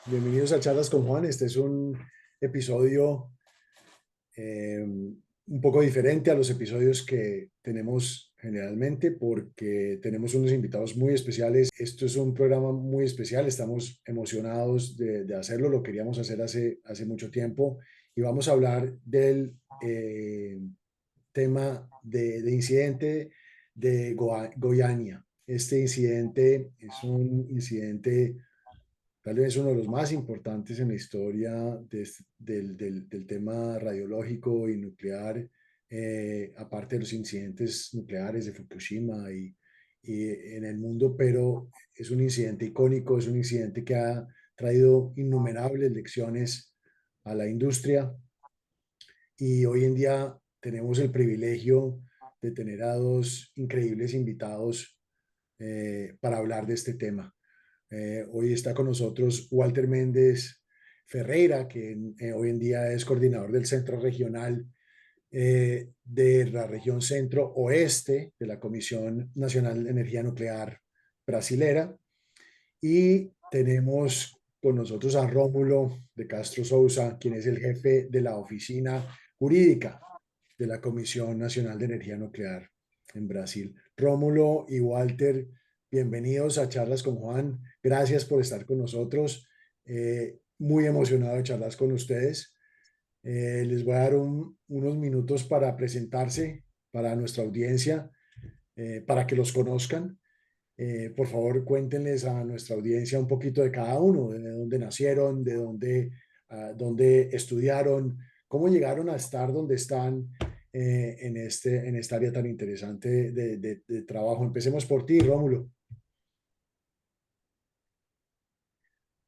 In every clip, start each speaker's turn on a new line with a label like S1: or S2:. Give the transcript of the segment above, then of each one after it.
S1: Bienvenidos a Charlas con Juan. Este es un episodio un poco diferente a los episodios que tenemos generalmente porque tenemos unos invitados muy especiales. Esto es un programa muy especial. Estamos emocionados de hacerlo. Lo queríamos hacer hace mucho tiempo y vamos a hablar del tema de incidente de Goiânia. Este incidente es un incidente tal vez uno de los más importantes en la historia del tema radiológico y nuclear, aparte de los incidentes nucleares de Fukushima y en el mundo, pero es un incidente icónico, es un incidente que ha traído innumerables lecciones a la industria y hoy en día tenemos el privilegio de tener a dos increíbles invitados para hablar de este tema. Hoy está con nosotros Walter Méndez Ferreira, que hoy en día es coordinador del Centro Regional de la región Centro Oeste de la Comisión Nacional de Energía Nuclear Brasilera. Y tenemos con nosotros a Rómulo de Castro Souza, quien es el jefe de la oficina jurídica de la Comisión Nacional de Energía Nuclear en Brasil. Rómulo y Walter, bienvenidos a Charlas con Juan. Gracias por estar con nosotros. Muy emocionado de charlas con ustedes. Les voy a dar unos minutos para presentarse para nuestra audiencia, para que los conozcan. Por favor, cuéntenles a nuestra audiencia un poquito de cada uno, de dónde nacieron, dónde estudiaron, cómo llegaron a estar donde están en esta área tan interesante de trabajo. Empecemos por ti, Rómulo.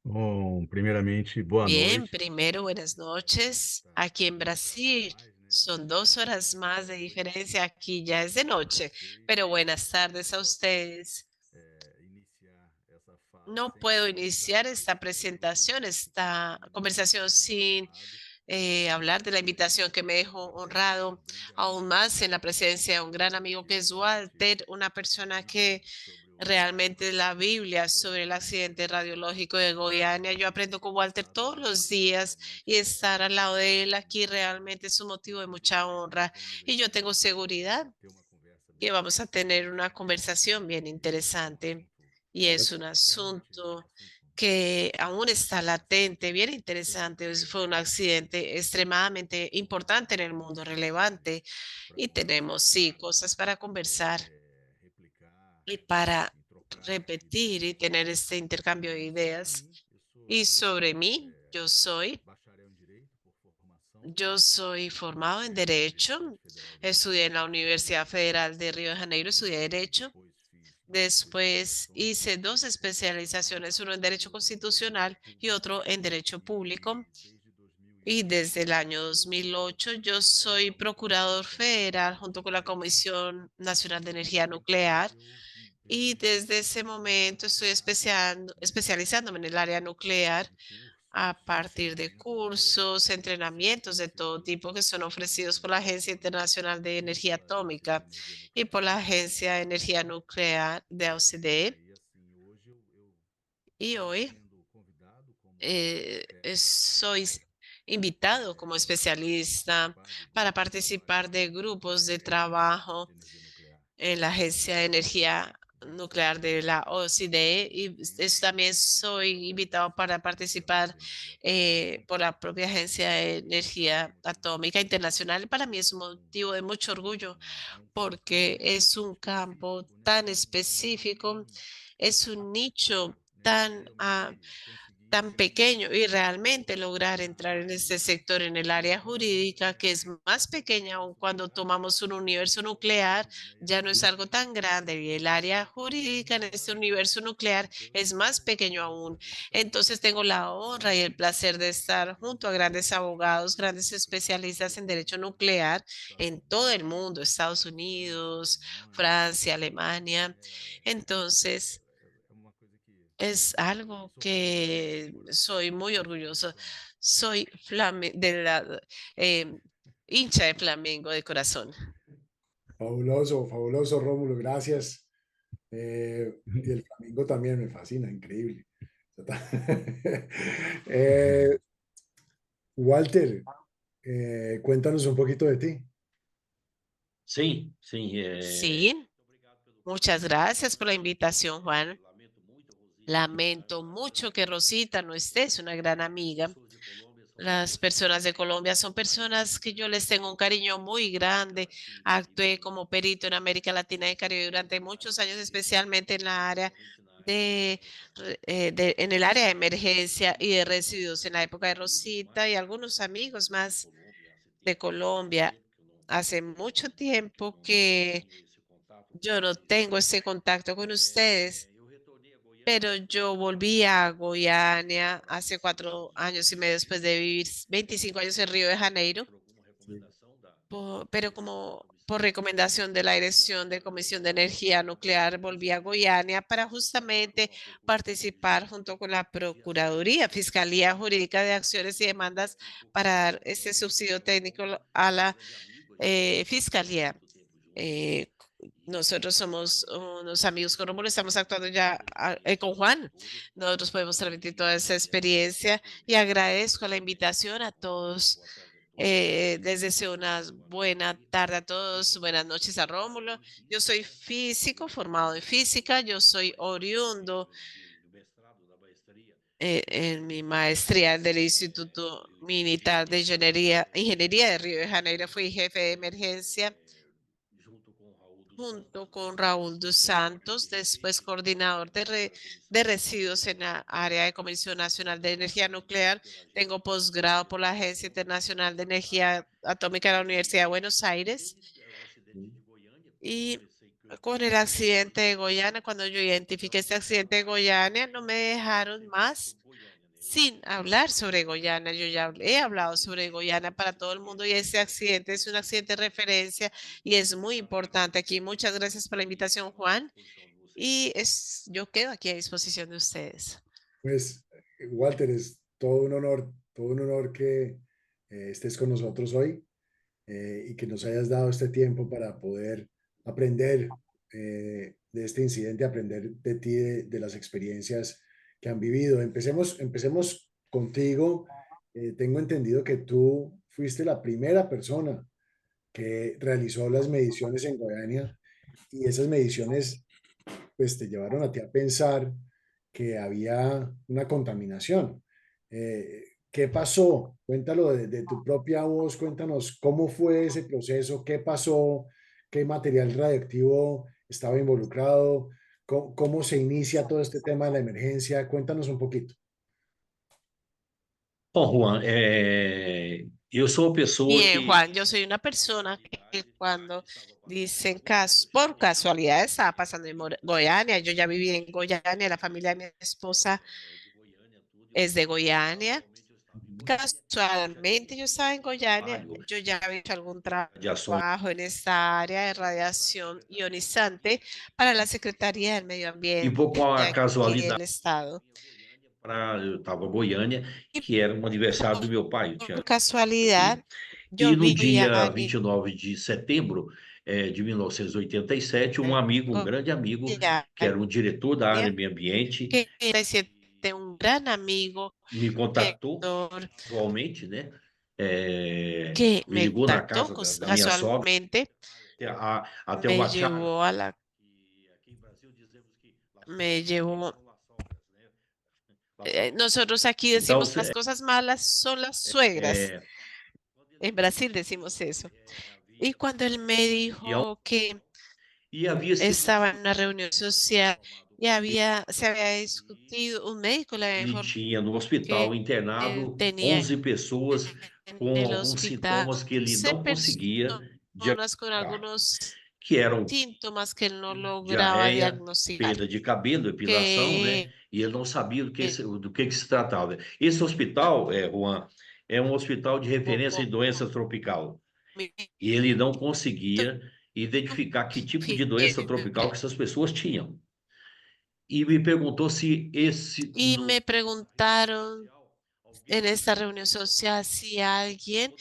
S2: Bom, primeiramente, boa
S3: Bien,
S2: noite.
S3: primero, buenas noches. Aquí en Brasil son 2 horas más de diferencia. Aquí ya es de noche, pero buenas tardes a ustedes.
S2: Iniciar essa fala
S3: No
S2: sem
S3: puedo iniciar
S2: apresentar
S3: esta presentación, esta conversación sin
S2: honrado
S3: hablar de la invitación que me dejó honrado, aún más en la presencia de un gran amigo que es Walter, una persona que realmente es la Biblia sobre el accidente radiológico de Goiânia. Yo aprendo con Walter todos los días y estar al lado de él aquí realmente es un motivo de mucha honra. Y yo tengo seguridad que vamos a tener una conversación bien interesante. Y es un asunto que aún está latente, bien interesante. Fue un accidente extremadamente importante en el mundo, relevante. Y tenemos, sí, cosas para conversar y para repetir y tener este intercambio de ideas. Y sobre mí, yo soy formado en Derecho, estudié en la Universidad Federal de Río de Janeiro, estudié Derecho. Después hice dos especializaciones, uno en Derecho Constitucional y otro en Derecho Público. Y desde el año 2008 yo soy procurador federal junto con la Comisión Nacional de Energía Nuclear. Y desde ese momento estoy especializándome en el área nuclear a partir de cursos, entrenamientos de todo tipo que son ofrecidos por la Agencia Internacional de Energía Atómica y por la Agencia de Energía Nuclear de OCDE. Y hoy soy invitado como especialista para participar de grupos de trabajo en la Agencia de Energía Nuclear de la OCDE y también soy invitado para participar por la propia Agencia de Energía Atómica Internacional. Para mí es un motivo de mucho orgullo porque es un campo tan específico, es un nicho tan pequeño y realmente lograr entrar en este sector en el área jurídica, que es más pequeña aún cuando tomamos un universo nuclear, ya no es algo tan grande y el área jurídica en este universo nuclear es más pequeño aún. Entonces tengo la honra y el placer de estar junto a grandes abogados, grandes especialistas en derecho nuclear en todo el mundo, Estados Unidos, Francia, Alemania. Entonces, es algo que soy muy orgulloso. Soy eh, hincha de Flamengo de corazón.
S1: Fabuloso, fabuloso, Rómulo. Gracias. Y el Flamengo también me fascina, increíble. Eh, Walter, cuéntanos un poquito de ti.
S4: Sim, sim.
S3: Sí, muchas gracias por la invitación, Juan. Lamento mucho que Rosita no esté, es una gran amiga. Las personas de Colombia son personas que yo les tengo un cariño muy grande. Actué como perito en América Latina y Caribe durante muchos años, especialmente en la área en el área de emergencia y de residuos en la época de Rosita y algunos amigos más de Colombia. Hace mucho tiempo que yo no tengo ese contacto con ustedes, pero yo volví a Goiânia hace 4 años y medio después de vivir 25 años en Río de Janeiro,
S1: Sí,
S3: pero como por recomendación de la Dirección de Comisión de Energía Nuclear, volví a Goiânia para justamente participar junto con la Procuraduría, Fiscalía Jurídica de Acciones y Demandas para dar este subsidio técnico a la Fiscalía. Eh, Nosotros somos unos amigos con Rómulo, estamos actuando ya con Juan. Nosotros podemos transmitir toda esa experiencia y agradezco la invitación a todos. Les deseo una buena tarde a todos, buenas noches a Rómulo. Yo soy físico, formado en física, yo soy oriundo en mi maestría del Instituto Militar de Ingeniería de Río de Janeiro, fui jefe de emergencia junto con Raúl dos Santos, después coordinador de residuos en la área de Comisión Nacional de Energía Nuclear. Tengo posgrado por la Agencia Internacional de Energía Atómica de la Universidad de Buenos Aires.
S1: sí.
S3: Y con el accidente de Goiânia, cuando yo identifiqué este accidente de Goiânia, no me dejaron más sin hablar sobre Goiânia. Yo ya he hablado sobre Goiânia para todo el mundo y ese accidente es un accidente de referencia y es muy importante aquí. Muchas gracias por la invitación, Juan. Yo quedo aquí a disposición de ustedes.
S1: Pues, Walter, es todo un honor que estés con nosotros hoy y que nos hayas dado este tiempo para poder aprender de este incidente, aprender de ti, de las experiencias que han vivido. Empecemos contigo. Tengo entendido que tú fuiste la primera persona que realizó las mediciones en Goiânia y esas mediciones pues te llevaron a ti a pensar que había una contaminación. ¿Qué pasó? Cuéntalo de tu propia voz, cuéntanos cómo fue ese proceso, qué pasó, qué material radioactivo estaba involucrado, cómo se inicia todo este tema de la emergencia. Cuéntanos un poquito.
S4: Bom, Juan, eu sou uma pessoa
S3: Bien,
S4: que
S3: Juan, yo soy una persona que cuando dicen por casualidad estaba pasando en Goiânia, yo ya viví en Goiânia, la familia de mi esposa es de Goiânia.
S1: Ujú.
S3: Casualmente yo estaba en Goiânia,
S4: trabalho
S3: yo ya había hecho algún
S4: radiação
S3: trabajo en esta área de radiación ionizante para la Secretaría del Medio
S4: e
S3: Ambiente
S4: vou com a
S3: aquí
S4: casualidade
S3: del estado.
S4: eu estava em Goiânia,
S3: Y
S4: que era um aniversário do meu pai, eu tinha
S3: por casualidad,
S4: filho. E
S3: yo
S4: no
S3: vi
S4: dia
S3: a
S4: 29 de setembro de 1987, um amigo, um grande amigo, que era
S3: Goiânia,
S4: um diretor da área de meio ambiente,
S3: que era un gran amigo
S4: me contactou
S3: director
S4: casualmente, né? Me
S3: me
S4: ligou na
S3: contactó
S4: casa da minha sogra,
S3: casualmente,
S4: até
S3: me
S4: uma chácara,
S3: llevó a la,
S4: que aqui em Brasil dizemos que las
S3: me
S4: cosas buenas
S3: llevó,
S4: são las sogras, né? Las sogras.
S3: nosotros aquí
S4: Então,
S3: decimos las cosas malas son las suegras.
S4: é,
S3: En Brasil decimos eso. Y cuando él me
S4: e, é um-
S3: dijo que
S4: e havia sido
S3: estaba en una
S4: descoberto,
S3: reunión
S4: foi
S3: social
S4: informado
S3: y
S4: um médico
S3: se había
S4: que
S3: discutido, un médico le había
S4: ele
S3: informado
S4: tinha no hospital
S3: que él
S4: internado
S3: tenía
S4: 11 pessoas
S3: en
S4: com
S3: el
S4: alguns
S3: hospital
S4: sintomas que ele
S3: 11
S4: não conseguia
S3: personas con
S4: diagnosticar,
S3: algunos
S4: que eram
S3: síntomas que él no lograba
S4: diarreia,
S3: diagnosticar,
S4: perda de cabelo, depilação, né?
S3: que
S4: E ele não sabia do que se tratava. Esse hospital, Juan, é um hospital de referência em doenças tropical. E ele não conseguia identificar que tipo de doença tropical que essas pessoas tinham. E me perguntou se esse
S3: y
S4: no
S3: me preguntaron en esta reunión social si alguien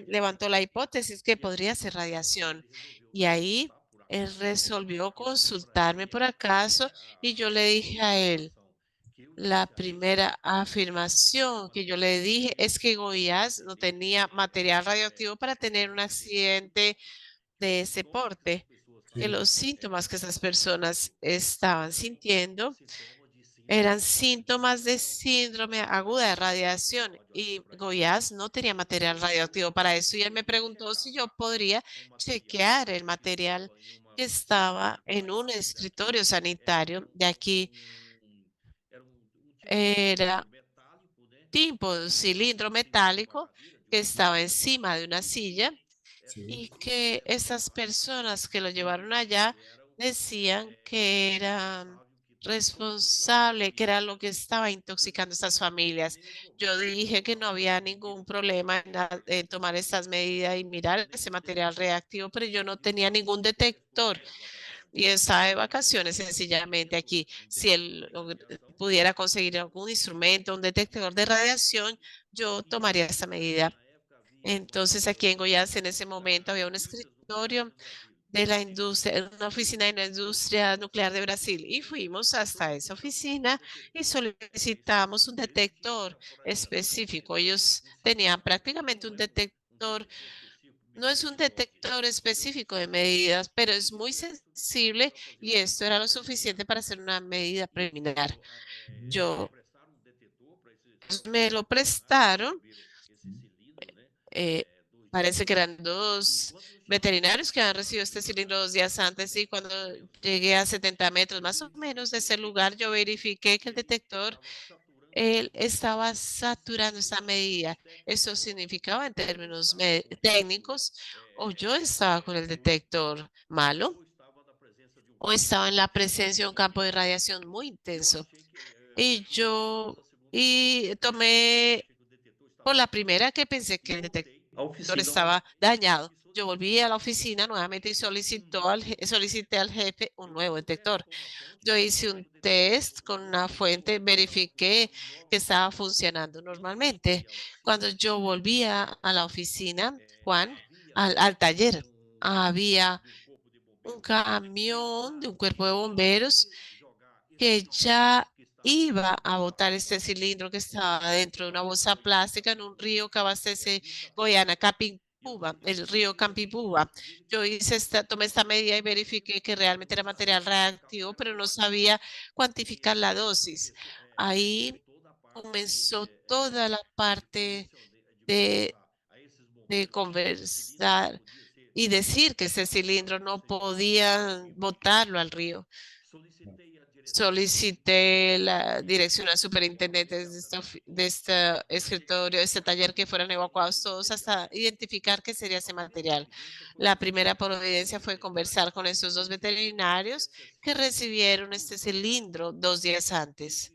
S3: levantó la hipótesis que podría ser radiación. Y ahí él resolvió consultarme por acaso y yo le dije a él La primera afirmación que yo le dije es que Goiás no tenía material radioactivo para tener un accidente de ese porte, que
S1: Sí,
S3: los síntomas que esas personas estaban sintiendo eran síntomas de síndrome aguda de radiación y Goiás no tenía material radioactivo para eso. Y él me preguntó si yo podría chequear el material que estaba en un escritorio sanitario de aquí. Era tipo de un cilindro metálico que estaba encima de una silla
S1: sí,
S3: y que esas personas que lo llevaron allá decían que era responsable, que era lo que estaba intoxicando a estas familias. Yo dije que no había ningún problema en tomar estas medidas y mirar ese material reactivo, pero yo no tenía ningún detector y estaba de vacaciones sencillamente aquí. Si él pudiera conseguir algún instrumento, un detector de radiación, yo tomaría esta medida. Entonces, aquí en Goiás en ese momento había un escritorio de la industria, una oficina de la industria nuclear de Brasil y fuimos hasta esa oficina y solicitamos un detector específico. Ellos tenían prácticamente un detector, no es un detector específico de medidas, pero es muy sensible y esto era lo suficiente para hacer una medida preliminar. Yo me lo prestaron. eh, Parece que eran dos veterinarios que han recibido este cilindro 2 días antes y cuando llegué a 70 metros más o menos de ese lugar, yo verifiqué que el detector él estaba saturando esta medida. Eso significaba en términos técnicos, o yo estaba con el detector malo, o estaba en la presencia de un campo de radiación muy intenso. Y tomé por la primera que pensé que el
S4: A
S3: detector
S4: oficina,
S3: estaba dañado. Yo volví a la oficina nuevamente y solicité al jefe un nuevo detector. Yo hice un test con una fuente, verifiqué que estaba funcionando normalmente. Cuando yo volvía a la oficina, Juan, al taller, había un camión de un cuerpo de bomberos que ya iba a botar este cilindro que estaba dentro de una bolsa plástica en un río que abastece Goiânia, Capimbúa, el río Capimbúa. Tomé esta medida y verifiqué que realmente era material reactivo, pero no sabía cuantificar la dosis. Ahí comenzó toda la parte de, de conversar y decir que ese cilindro no podía botarlo al río. Solicité la dirección al superintendente de este escritorio, de este taller, que fueran evacuados todos hasta identificar qué sería ese material. La primera providencia fue conversar con esos dos veterinarios que recibieron este cilindro 2 días antes.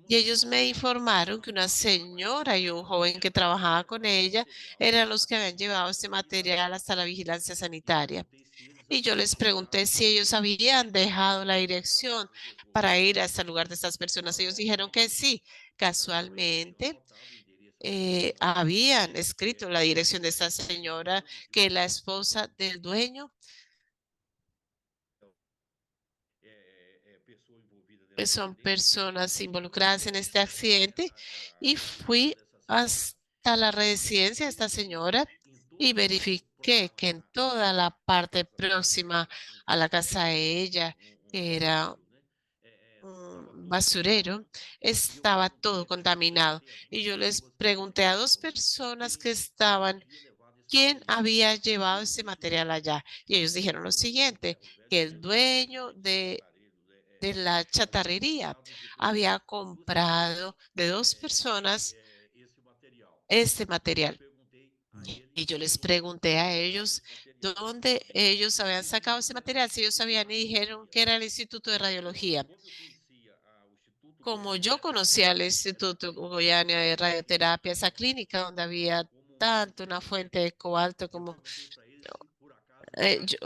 S3: Y ellos me informaron que una señora y un joven que trabajaba con ella eran los que habían llevado este material hasta la vigilancia sanitaria. Y yo les pregunté si ellos habían dejado la dirección para ir a este lugar de estas personas. Ellos dijeron que sí. Casualmente, habían escrito la dirección de esta señora, que la esposa del dueño, son personas involucradas en este accidente. Y fui hasta la residencia de esta señora y verifiqué que en toda la parte próxima a la casa de ella, que era un basurero, estaba todo contaminado. Y yo les pregunté a dos personas que estaban, ¿quién había llevado ese material allá? Y ellos dijeron lo siguiente, que el dueño de la chatarrería había comprado de dos personas este material. Y yo les pregunté a ellos dónde ellos habían sacado ese material, si ellos sabían, y dijeron que era el Instituto de Radiología. Como yo conocía el Instituto Goiânia de Radioterapia, esa clínica donde había tanto una fuente de cobalto como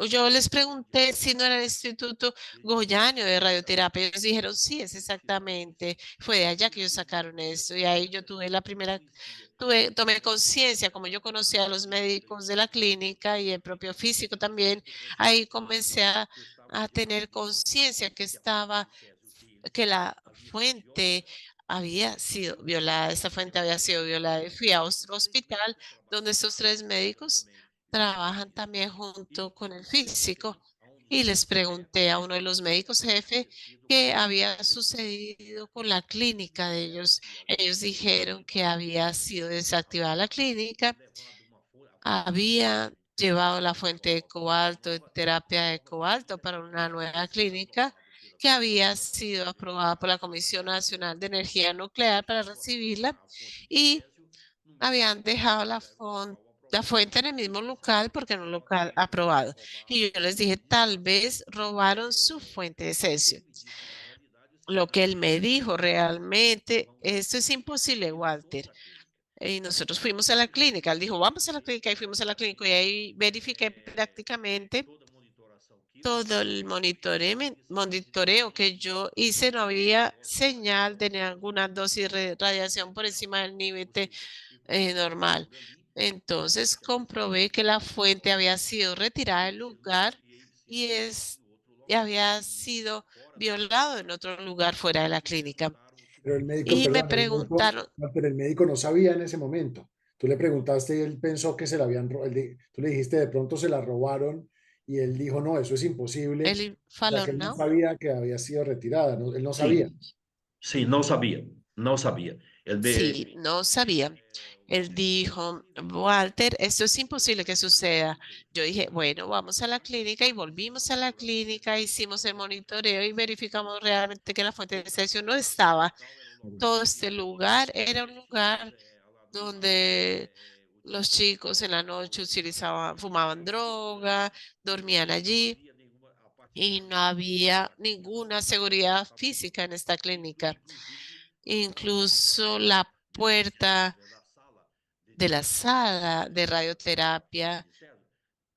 S3: yo les pregunté si no era el Instituto Goiano de Radioterapia. Ellos dijeron, sí, es exactamente. Fue de allá que ellos sacaron eso. Y ahí yo tomé conciencia, como yo conocía a los médicos de la clínica y el propio físico también, ahí comencé a tener conciencia que estaba que la fuente había sido violada. Esta fuente había sido violada. Y fui a otro hospital donde estos 3 médicos trabajan también junto con el físico. Y les pregunté a uno de los médicos jefe qué había sucedido con la clínica de ellos. Ellos dijeron que había sido desactivada la clínica, había llevado la fuente de cobalto, de terapia de cobalto para una nueva clínica que había sido aprobada por la Comisión Nacional de Energía Nuclear para recibirla y habían dejado la fuente en el mismo local porque en un local aprobado. Y yo les dije, tal vez robaron su fuente de cesio. Lo que él me dijo realmente, esto es imposible, Walter. Y nosotros fuimos a la clínica. Él dijo, vamos a la clínica y fuimos a la clínica y ahí verifiqué prácticamente todo el monitoreo que yo hice. No había señal de ninguna dosis de radiación por encima del límite normal. Entonces comprobé que la fuente había sido retirada del lugar y y había sido violado en otro lugar fuera de la clínica.
S1: Pero el médico,
S3: Y me
S1: perdón,
S3: preguntaron,
S1: pero el médico no sabía en ese momento. Tú le preguntaste y él pensó que se la habían robado. Tú le dijiste de pronto se la robaron y él dijo, no, eso es imposible.
S3: el
S1: O sea, que él no
S3: Falonao.
S1: sabía que había sido retirada, él no sabía.
S4: Sim, sim, não sabia, não sabia. Ele,
S3: Sí, no sabía. Él dijo, Walter, esto es imposible que suceda. Yo dije, bueno, vamos a la clínica y volvimos a la clínica, hicimos el monitoreo y verificamos realmente que la fuente de cesio no estaba. Todo este lugar era un lugar donde los chicos en la noche utilizaban, fumaban droga, dormían allí y no había ninguna seguridad física en esta clínica. Incluso la puerta de la sala de radioterapia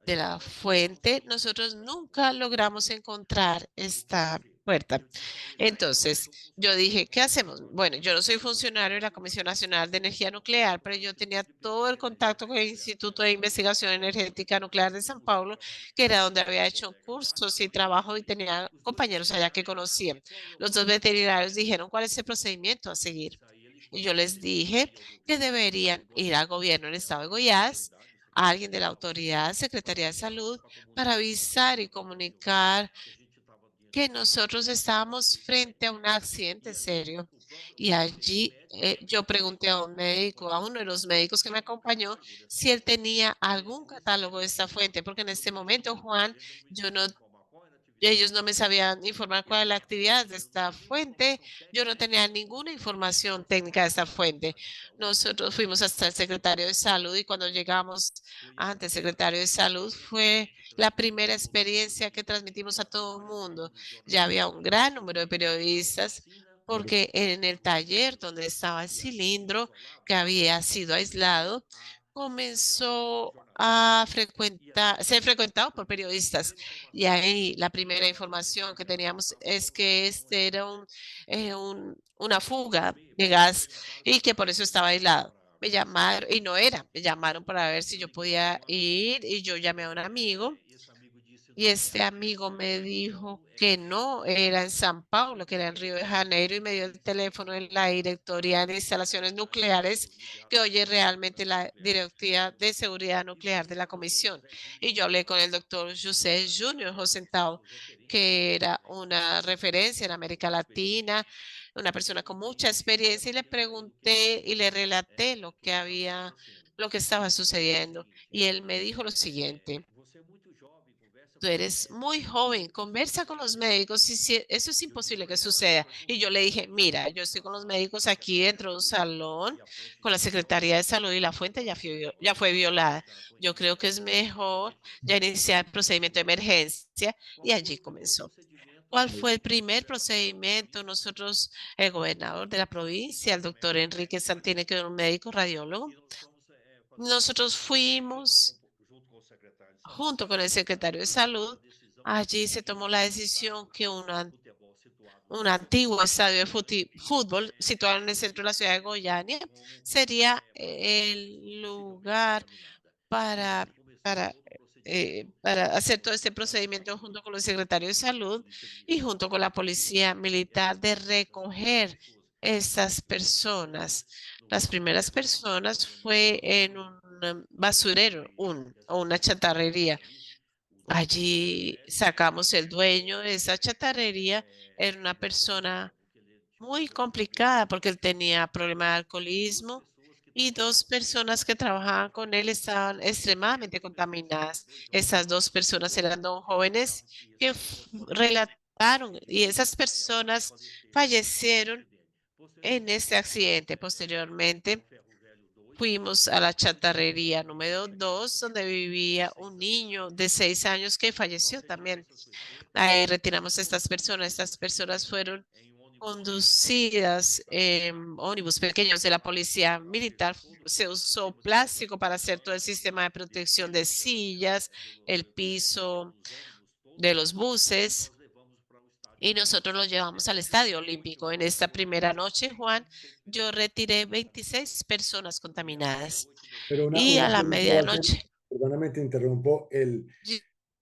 S3: de la fuente, nosotros nunca logramos encontrar esta puerta. Entonces, yo dije, ¿qué hacemos? Bueno, yo no soy funcionario de la Comisión Nacional de Energía Nuclear, pero yo tenía todo el contacto con el Instituto de Investigación Energética Nuclear de San Paulo, que era donde había hecho cursos y trabajo y tenía compañeros allá que conocían. Los dos veterinarios dijeron, ¿cuál es el procedimiento a seguir? Y yo les dije que deberían ir al gobierno del estado de Goiás, a alguien de la autoridad, Secretaría de Salud, para avisar y comunicar que nosotros estábamos frente a un accidente serio. Y allí yo pregunté a un médico, a uno de los médicos que me acompañó, si él tenía algún catálogo de esta fuente, porque en este momento, Juan, yo no ellos no me sabían informar cuál es la actividad de esta fuente. Yo no tenía ninguna información técnica de esta fuente. Nosotros fuimos hasta el secretario de salud y cuando llegamos ante el secretario de salud fue la primera experiencia que transmitimos a todo el mundo. Ya había un gran número de periodistas porque en el taller donde estaba el cilindro que había sido aislado, comenzó a ser frecuentado por periodistas. Y ahí la primera información que teníamos es que este era una fuga de gas y que por eso estaba aislado. Me llamaron, y no era, me llamaron para ver si yo podía ir y yo llamé a un amigo y este amigo me dijo que no era en San Paulo, que era en Río de Janeiro y me dio el teléfono de la Directoría de Instalaciones Nucleares que oye realmente la Directiva de Seguridad Nuclear de la Comisión. Y yo hablé con el doctor José Junior Rosentau, que era una referencia en América Latina, una persona con mucha experiencia y le pregunté y le relaté lo que estaba sucediendo. Y él me dijo lo siguiente. Tú eres muy joven, conversa con los médicos y si eso es imposible que suceda. Y yo le dije, mira, yo estoy con los médicos aquí dentro de un salón con la Secretaría de Salud y la fuente ya fue violada. Yo creo que es mejor ya iniciar el procedimiento de emergencia y allí comenzó. ¿Cuál fue el primer procedimiento? Nosotros, el gobernador de la provincia, el doctor Enrique Santini, que era un médico radiólogo, nosotros fuimos junto con el secretario de Salud. Allí se tomó la decisión que un antiguo estadio de fútbol situado en el centro de la ciudad de Goiânia sería el lugar para para hacer todo este procedimiento junto con el secretario de salud y junto con la policía militar de recoger estas personas. Las primeras personas fue en un basurero, o una chatarrería. Allí sacamos el dueño de esa chatarrería, era una persona muy complicada porque él tenía problema de alcoholismo y dos personas que trabajaban con él estaban extremadamente contaminadas. Esas dos personas eran dos jóvenes que relataron y esas personas fallecieron en este accidente. Posteriormente, fuimos a la chatarrería número 2, donde vivía un niño de 6 años que falleció también. Ahí retiramos a estas personas. Estas personas fueron conducidas en ómnibus pequeños de la policía militar. Se usó plástico para hacer todo el sistema de protección de sillas, el piso de los buses. Y nosotros los llevamos al Estadio Olímpico. En esta primera noche, Juan, yo retiré 26 personas contaminadas.
S1: Pero
S3: Y a
S1: una
S3: la
S1: pregunta va a ser,
S3: medianoche,
S1: perdóname, te interrumpo,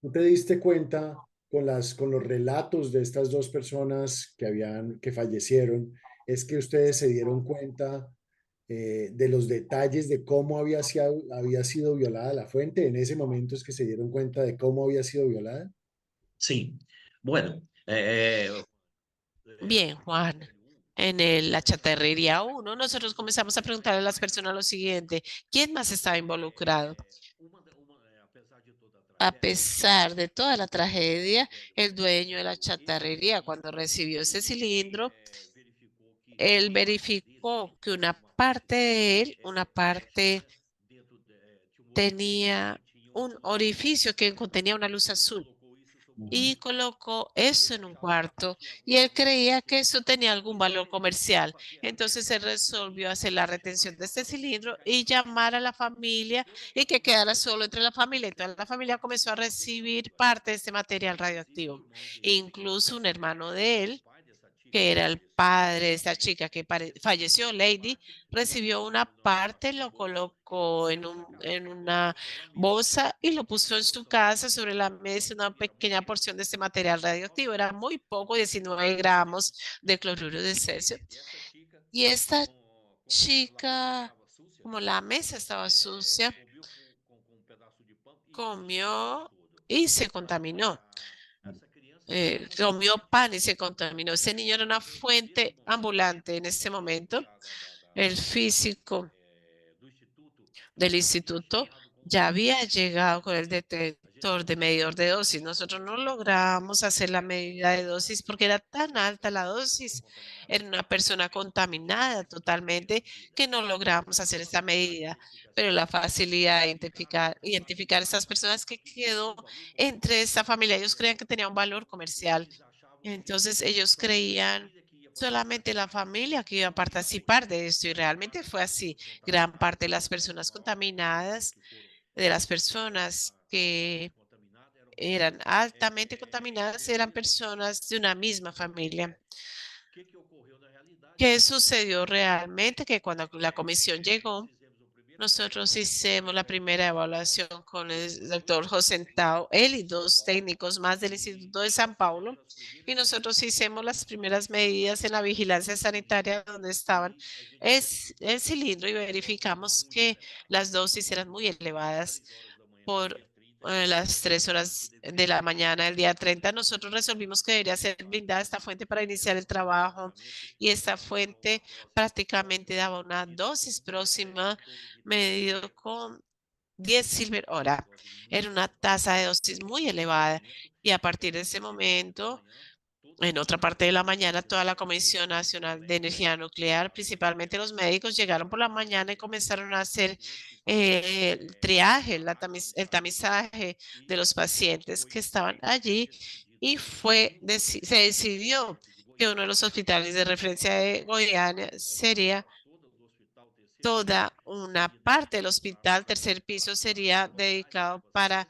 S1: ¿tú te diste cuenta con los relatos de estas dos personas que fallecieron, es que ustedes se dieron cuenta de los detalles de cómo había sido violada la fuente? ¿En ese momento es que se dieron cuenta de cómo había sido violada?
S4: Sim. Bueno,
S3: bien, Juan, en la chatarrería 1, nosotros comenzamos a preguntarle a las personas lo siguiente: ¿quién más estaba involucrado? A pesar de toda la tragedia, el dueño de la chatarrería, cuando recibió ese cilindro, él verificó que una parte de él, una parte tenía un orificio que contenía una luz azul y colocó eso en un cuarto y él creía que eso tenía algún valor comercial. Entonces se resolvió hacer la retención de este cilindro y llamar a la familia y que quedara solo entre la familia. Entonces la familia comenzó a recibir parte de este material radioactivo. Incluso un hermano de él, que era el padre de esta chica que falleció, Lady, recibió una parte, lo colocó en una bolsa y lo puso en su casa sobre la mesa, una pequeña porción de este material radioactivo. Era muy poco, 19 gramos de cloruro de cesio. Y esta chica, como la mesa estaba sucia, comió y se contaminó. Comió pan y se contaminó. Ese niño era una fuente ambulante en ese momento. El físico del instituto ya había llegado con el detector de medidor de dosis. Nosotros no logramos hacer la medida de dosis porque era tan alta la dosis. Era una persona contaminada totalmente que no logramos hacer esta medida. Pero la facilidad de identificar esas personas que quedó entre esta familia, ellos creían que tenía un valor comercial. Entonces ellos creían solamente la familia que iba a participar de esto y realmente fue así. Gran parte de las personas contaminadas, de las personas que eran altamente contaminadas, eran personas de una misma familia. ¿Qué sucedió realmente? Que cuando la comisión llegó, nosotros hicimos la primera evaluación con el doctor Josentao, él y dos técnicos más del Instituto de San Paulo, y nosotros hicimos las primeras medidas en la vigilancia sanitaria donde estaban el cilindro y verificamos que las dosis eran muy elevadas por las 3 horas de la mañana del día 30. Nosotros resolvimos que debería ser blindada esta fuente para iniciar el trabajo y esta fuente prácticamente daba una dosis próxima medido con 10 silver hora. Era una tasa de dosis muy elevada y a partir de ese momento, en otra parte de la mañana, toda la Comisión Nacional de Energía Nuclear, principalmente los médicos, llegaron por la mañana y comenzaron a hacer el triaje, el tamizaje de los pacientes que estaban allí y se decidió que uno de los hospitales de referencia de Goiânia sería toda una parte del hospital, tercer piso, sería dedicado para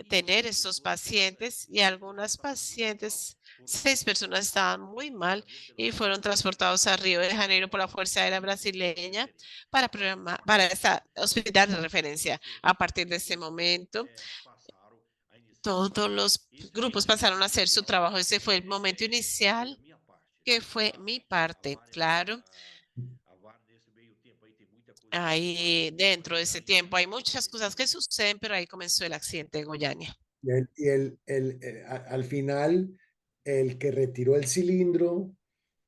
S3: tener estos pacientes y algunas pacientes, 6 personas estaban muy mal y fueron transportados a Río de Janeiro por la Fuerza Aérea Brasileña para este hospital de referencia. A partir de este momento, todos los grupos pasaron a hacer su trabajo. Ese fue el momento inicial, que fue mi parte, claro. Ahí dentro de ese tiempo hay muchas cosas que suceden, pero ahí comenzó el accidente de Goiânia.
S1: Al final, el que retiró el cilindro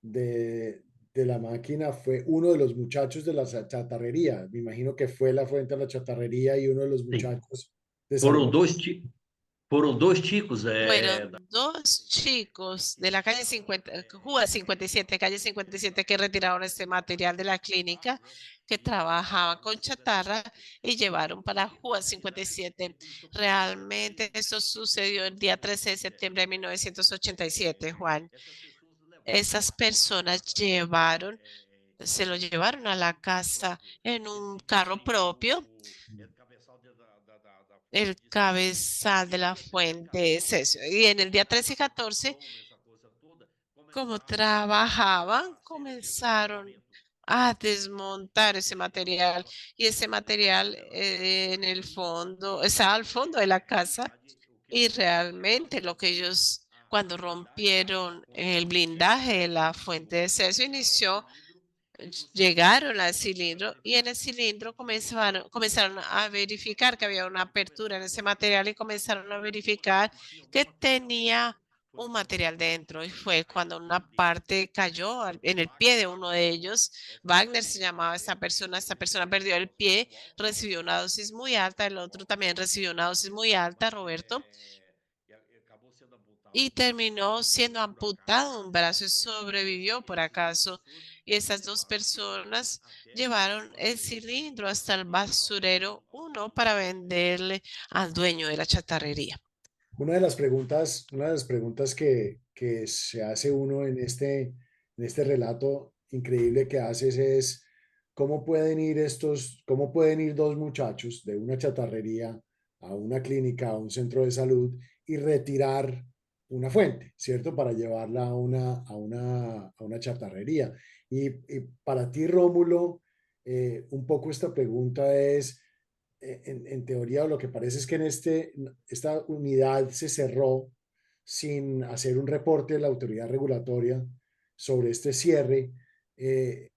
S1: de la máquina fue uno de los muchachos de la chatarrería. Me imagino que fue la fuente de la chatarrería y uno de los
S4: Sim.
S1: muchachos de
S4: Foram
S1: salud.
S4: dois, foram dois ticos
S3: Fueron dos chicos de la calle 50, Juba 57, calle 57, que retiraron este material de la clínica, que trabajaban con chatarra y llevaron para Juba 57. Realmente esto sucedió el día 13 de septiembre de 1987, Juan. Esas personas se lo llevaron a la casa en un carro propio, el cabezal de la fuente Cesio. Y en el día 13 y 14, como trabajaban, comenzaron a desmontar ese material, y ese material en el fondo, estaba al fondo de la casa, y realmente lo que ellos, cuando rompieron el blindaje de la fuente de Cesio, llegaron al cilindro, y en el cilindro comenzaron a verificar que había una apertura en ese material, y comenzaron a verificar que tenía un material dentro, y fue cuando una parte cayó en el pie de uno de ellos. Wagner se llamaba esta persona perdió el pie, recibió una dosis muy alta, el otro también recibió una dosis muy alta, Roberto, y terminó siendo amputado un brazo y sobrevivió por acaso. Y esas dos personas llevaron el cilindro hasta el basurero uno para venderle al dueño de la chatarrería.
S1: Una de las preguntas que se hace uno en este relato increíble que haces es cómo pueden ir dos muchachos de una chatarrería a una clínica, a un centro de salud y retirar una fuente, ¿cierto? Para llevarla a una chatarrería. Y para ti, Rómulo, un poco esta pregunta es en teoría lo que parece es que esta unidad se cerró sin hacer un reporte de la autoridad regulatoria sobre este cierre eh,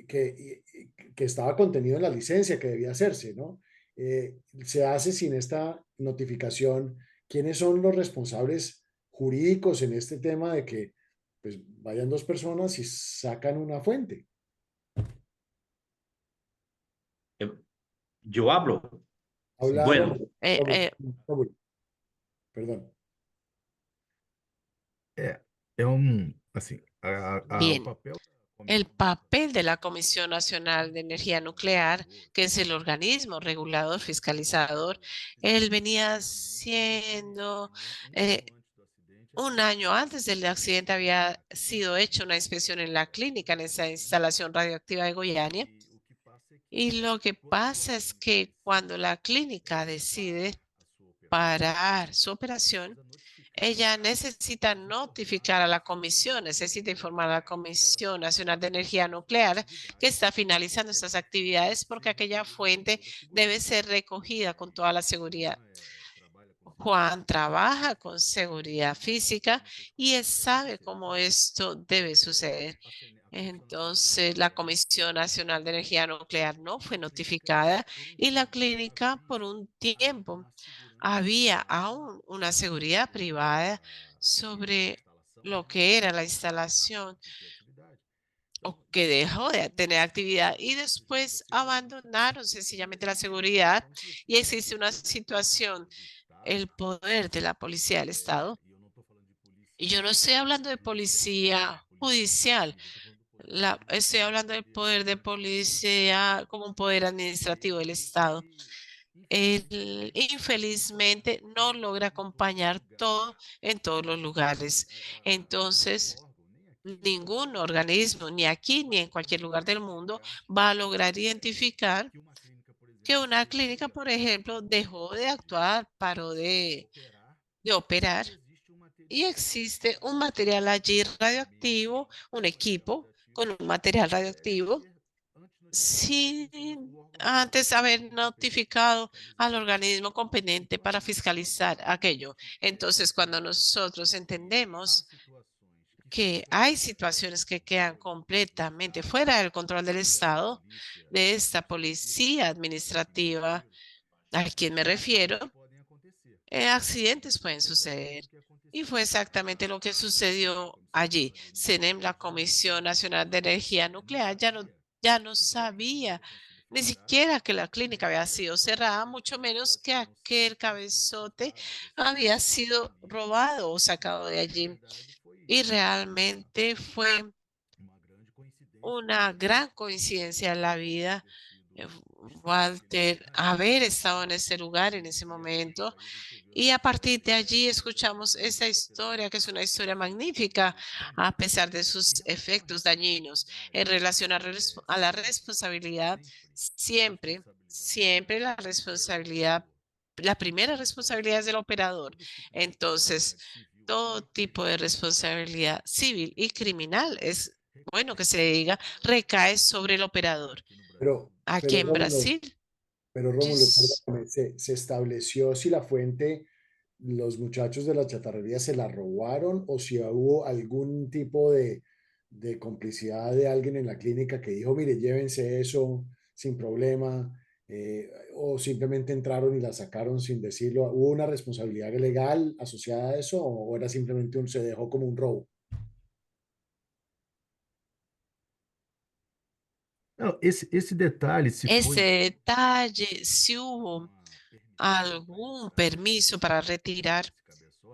S1: que, que estaba contenido en la licencia que debía hacerse, ¿no? Se hace sin esta notificación. ¿Quiénes son los responsables jurídicos en este tema de que pues, vayan dos personas y sacan una fuente?
S4: Yo hablo.
S1: Habla
S4: Bueno,
S1: Rómulo,
S3: Eh,
S1: Rómulo,
S3: eh,
S1: Rómulo, perdón.
S2: Assim, o
S3: bien,
S2: papel da
S3: el
S2: Comissão
S3: papel de la Comisión Nacional de Energía Nuclear, que es el organismo regulador, fiscalizador, él venía siendo eh, un año antes del accidente, había sido hecha una inspección en la clínica, en esa instalación radioactiva de Goiânia. Y lo que pasa es que cuando la clínica decide parar su operación, ella necesita notificar a la comisión, necesita informar a la Comisión Nacional de Energía Nuclear que está finalizando estas actividades, porque aquella fuente debe ser recogida con toda la seguridad. Juan trabaja con seguridad física y él sabe cómo esto debe suceder. Entonces, la Comisión Nacional de Energía Nuclear no fue notificada, y la clínica por un tiempo había aún una seguridad privada sobre lo que era la instalación, o que dejó de tener actividad, y después abandonaron sencillamente la seguridad, y existe una situación, el poder de la policía del Estado. Y yo no estoy hablando de policía judicial, estoy hablando del poder de policía como un poder administrativo del Estado. Él infelizmente no logra acompañar todo en todos los lugares. Entonces, ningún organismo, ni aquí ni en cualquier lugar del mundo, va a lograr identificar que una clínica, por ejemplo, dejó de actuar, paró de operar, y existe un material allí radioactivo, un equipo con un material radioactivo sin antes haber notificado al organismo competente para fiscalizar aquello. Entonces, cuando nosotros entendemos que hay situaciones que quedan completamente fuera del control del Estado, de esta policía administrativa a quien me refiero, accidentes pueden suceder. Y fue exactamente lo que sucedió allí. CENEM, la Comisión Nacional de Energía Nuclear, ya no sabía ni siquiera que la clínica había sido cerrada, mucho menos que aquel cabezote había sido robado o sacado de allí. Y realmente fue una gran coincidencia en la vida, eh, Walter, haber estado en ese lugar en ese momento. Y a partir de allí escuchamos esa historia, que es una historia magnífica, a pesar de sus efectos dañinos. En relación a la responsabilidad, siempre la primera responsabilidad es del operador. Entonces, todo tipo de responsabilidad civil y criminal es bueno que se diga, recae sobre el operador.
S1: Pero,
S3: Aquí
S1: pero
S3: en
S1: Rómulo,
S3: Brasil,
S1: Rómulo,
S3: yes,
S1: perdóname, se estableció si la fuente, los muchachos de la chatarrería se la robaron o si hubo algún tipo de complicidad de alguien en la clínica que dijo, mire, llévense eso sin problema, o simplemente entraron y la sacaron sin decirlo. ¿Hubo una responsabilidad legal asociada a eso o era simplemente se dejó como un robo?
S2: Não, esse detalhe, se
S3: ese
S2: foi
S3: detalle, si hubo algún permiso para retirar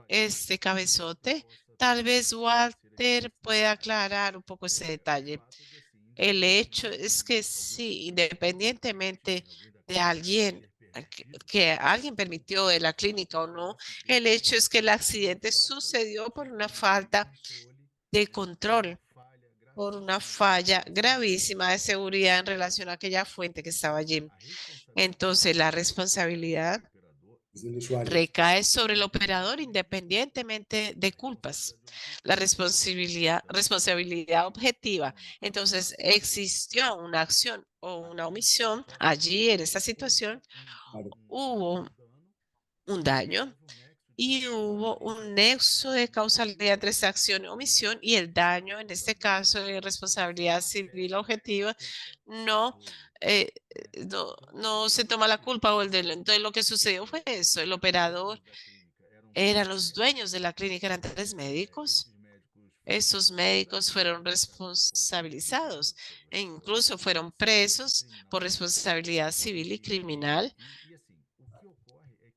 S3: este cabezote, tal vez Walter pueda aclarar un poco ese detalle. El hecho es que sí, independientemente de alguien, que alguien permitió de la clínica o no, el hecho es que el accidente sucedió por una falta de control, por una falla gravísima de seguridad en relación a aquella fuente que estaba allí. Entonces, la responsabilidad
S1: Es del usuario.
S3: recae sobre el operador independientemente de culpas. La responsabilidad objetiva. Entonces, existió una acción o una omisión allí en esta situación,
S1: Claro.
S3: hubo un daño y hubo un nexo de causalidad entre esta acción y omisión, y el daño, en este caso de responsabilidad civil objetiva, no, eh, no se toma la culpa o el delito. Entonces, lo que sucedió fue eso: el operador eran los dueños de la clínica, eran 3 médicos. Estos médicos fueron responsabilizados e incluso fueron presos por responsabilidad civil y criminal.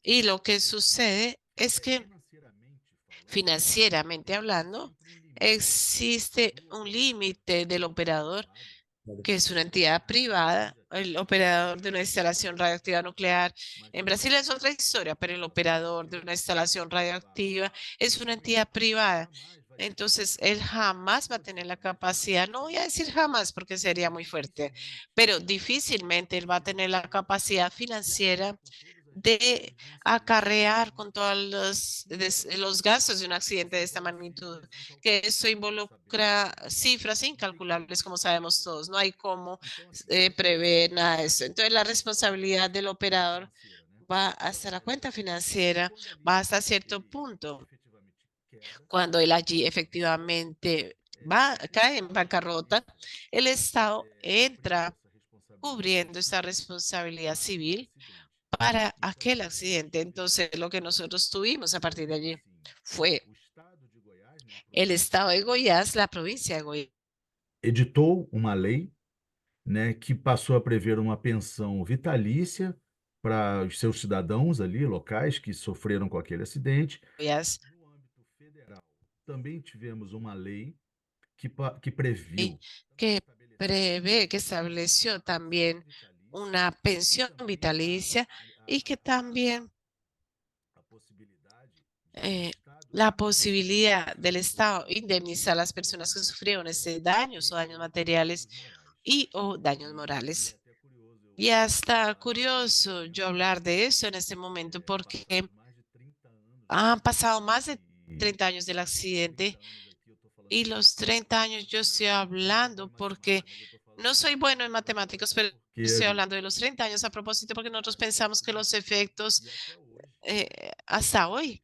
S3: Y lo que sucede es que, financieramente hablando, existe un límite del operador,
S1: Claro.
S3: que es una entidad privada. El operador de una instalación radioactiva nuclear en Brasil es otra historia, pero el operador de una instalación radioactiva es una entidad privada. Entonces, él jamás va a tener la capacidad, no voy a decir jamás porque sería muy fuerte, pero difícilmente él va a tener la capacidad financiera de acarrear con todos los gastos de un accidente de esta magnitud, que esto involucra cifras incalculables, como sabemos todos. No hay cómo prever nada de eso. Entonces, la responsabilidad del operador va hasta la cuenta financiera, va hasta cierto punto. Cuando él allí efectivamente cae en bancarrota, el Estado entra cubriendo esa responsabilidad civil para aquel accidente. Entonces, lo que nosotros tuvimos a partir de allí fue el estado de Goiás, la provincia de Goiás,
S2: editou uma lei, né, que passou a prever uma pensão vitalícia para os seus cidadãos ali locais que sofreram com aquele acidente. No âmbito federal, também tivemos uma lei que previu
S3: que prevé, que estableció también una pensión vitalicia y que también eh, la posibilidad del Estado indemnizar a las personas que sufrieron este daños o daños materiales y o daños morales. Y hasta curioso yo hablar de eso en este momento, porque han pasado más de 30 años del accidente, y los 30 años yo estoy hablando porque No soy bueno en matemáticos, pero
S2: Porque
S3: estoy hablando de los 30 años a propósito porque nosotros pensamos que los efectos hasta hoy,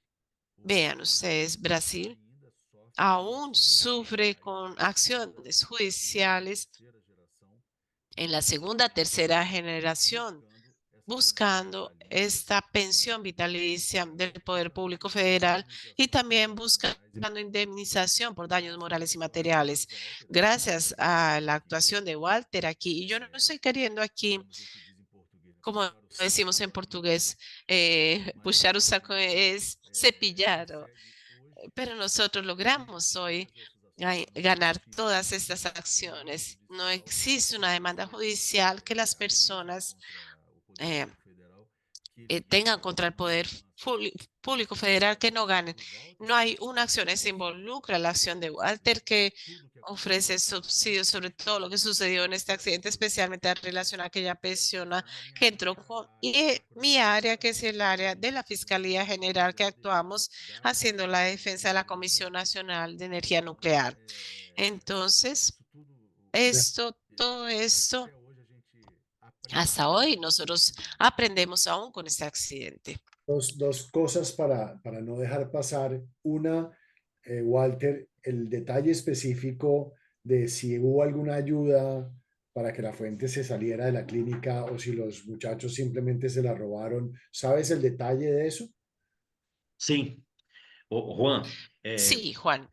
S3: vean ustedes, Brasil aún sufre con acciones judiciales en la segunda, tercera generación, buscando esta pensión vitalicia del Poder Público Federal y también buscando indemnización por daños morales y materiales. Gracias a la actuación de Walter aquí, y yo no estoy queriendo aquí, como decimos en portugués, puxar o saco es cepillar, pero nosotros logramos hoy ganar todas estas acciones. No existe una demanda judicial que las personas eh, tengan contra el Poder Público Federal que no ganen. No hay una acción, se involucra la acción de Walter que ofrece subsidios sobre todo lo que sucedió en este accidente, especialmente en relación a aquella persona que entró con mi área, que es el área de la Fiscalía General, que actuamos haciendo la defensa de la Comisión Nacional de Energía Nuclear. Entonces, todo esto, hasta hoy nosotros aprendemos aún con este accidente.
S1: Dos cosas para no dejar pasar. Una, Walter, el detalle específico de si hubo alguna ayuda para que la fuente se saliera de la clínica o si los muchachos simplemente se la robaron. ¿Sabes el detalle de eso?
S4: Sim. Juan,
S3: Sí, Juan.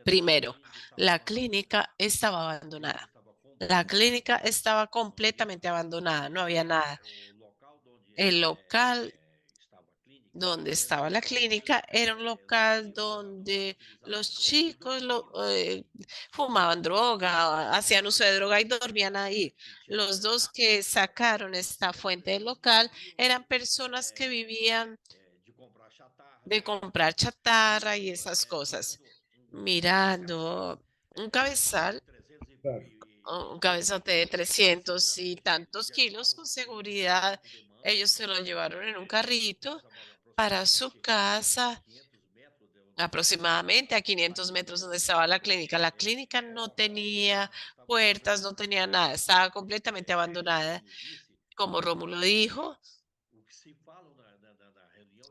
S3: Primero, la clínica estaba abandonada. La clínica estaba completamente abandonada, no había nada. El local donde estaba la clínica era un local donde los chicos fumaban droga, hacían uso de droga y dormían ahí. Los dos que sacaron esta fuente del local eran personas que vivían de comprar chatarra y esas cosas, mirando un cabezal,
S1: Claro.
S3: un cabezote de 300 y tantos kilos, con seguridad. Ellos se lo llevaron en un carrito para su casa, aproximadamente a 500 metros donde estaba la clínica. La clínica no tenía puertas, no tenía nada, estaba completamente abandonada. Como Rómulo dijo,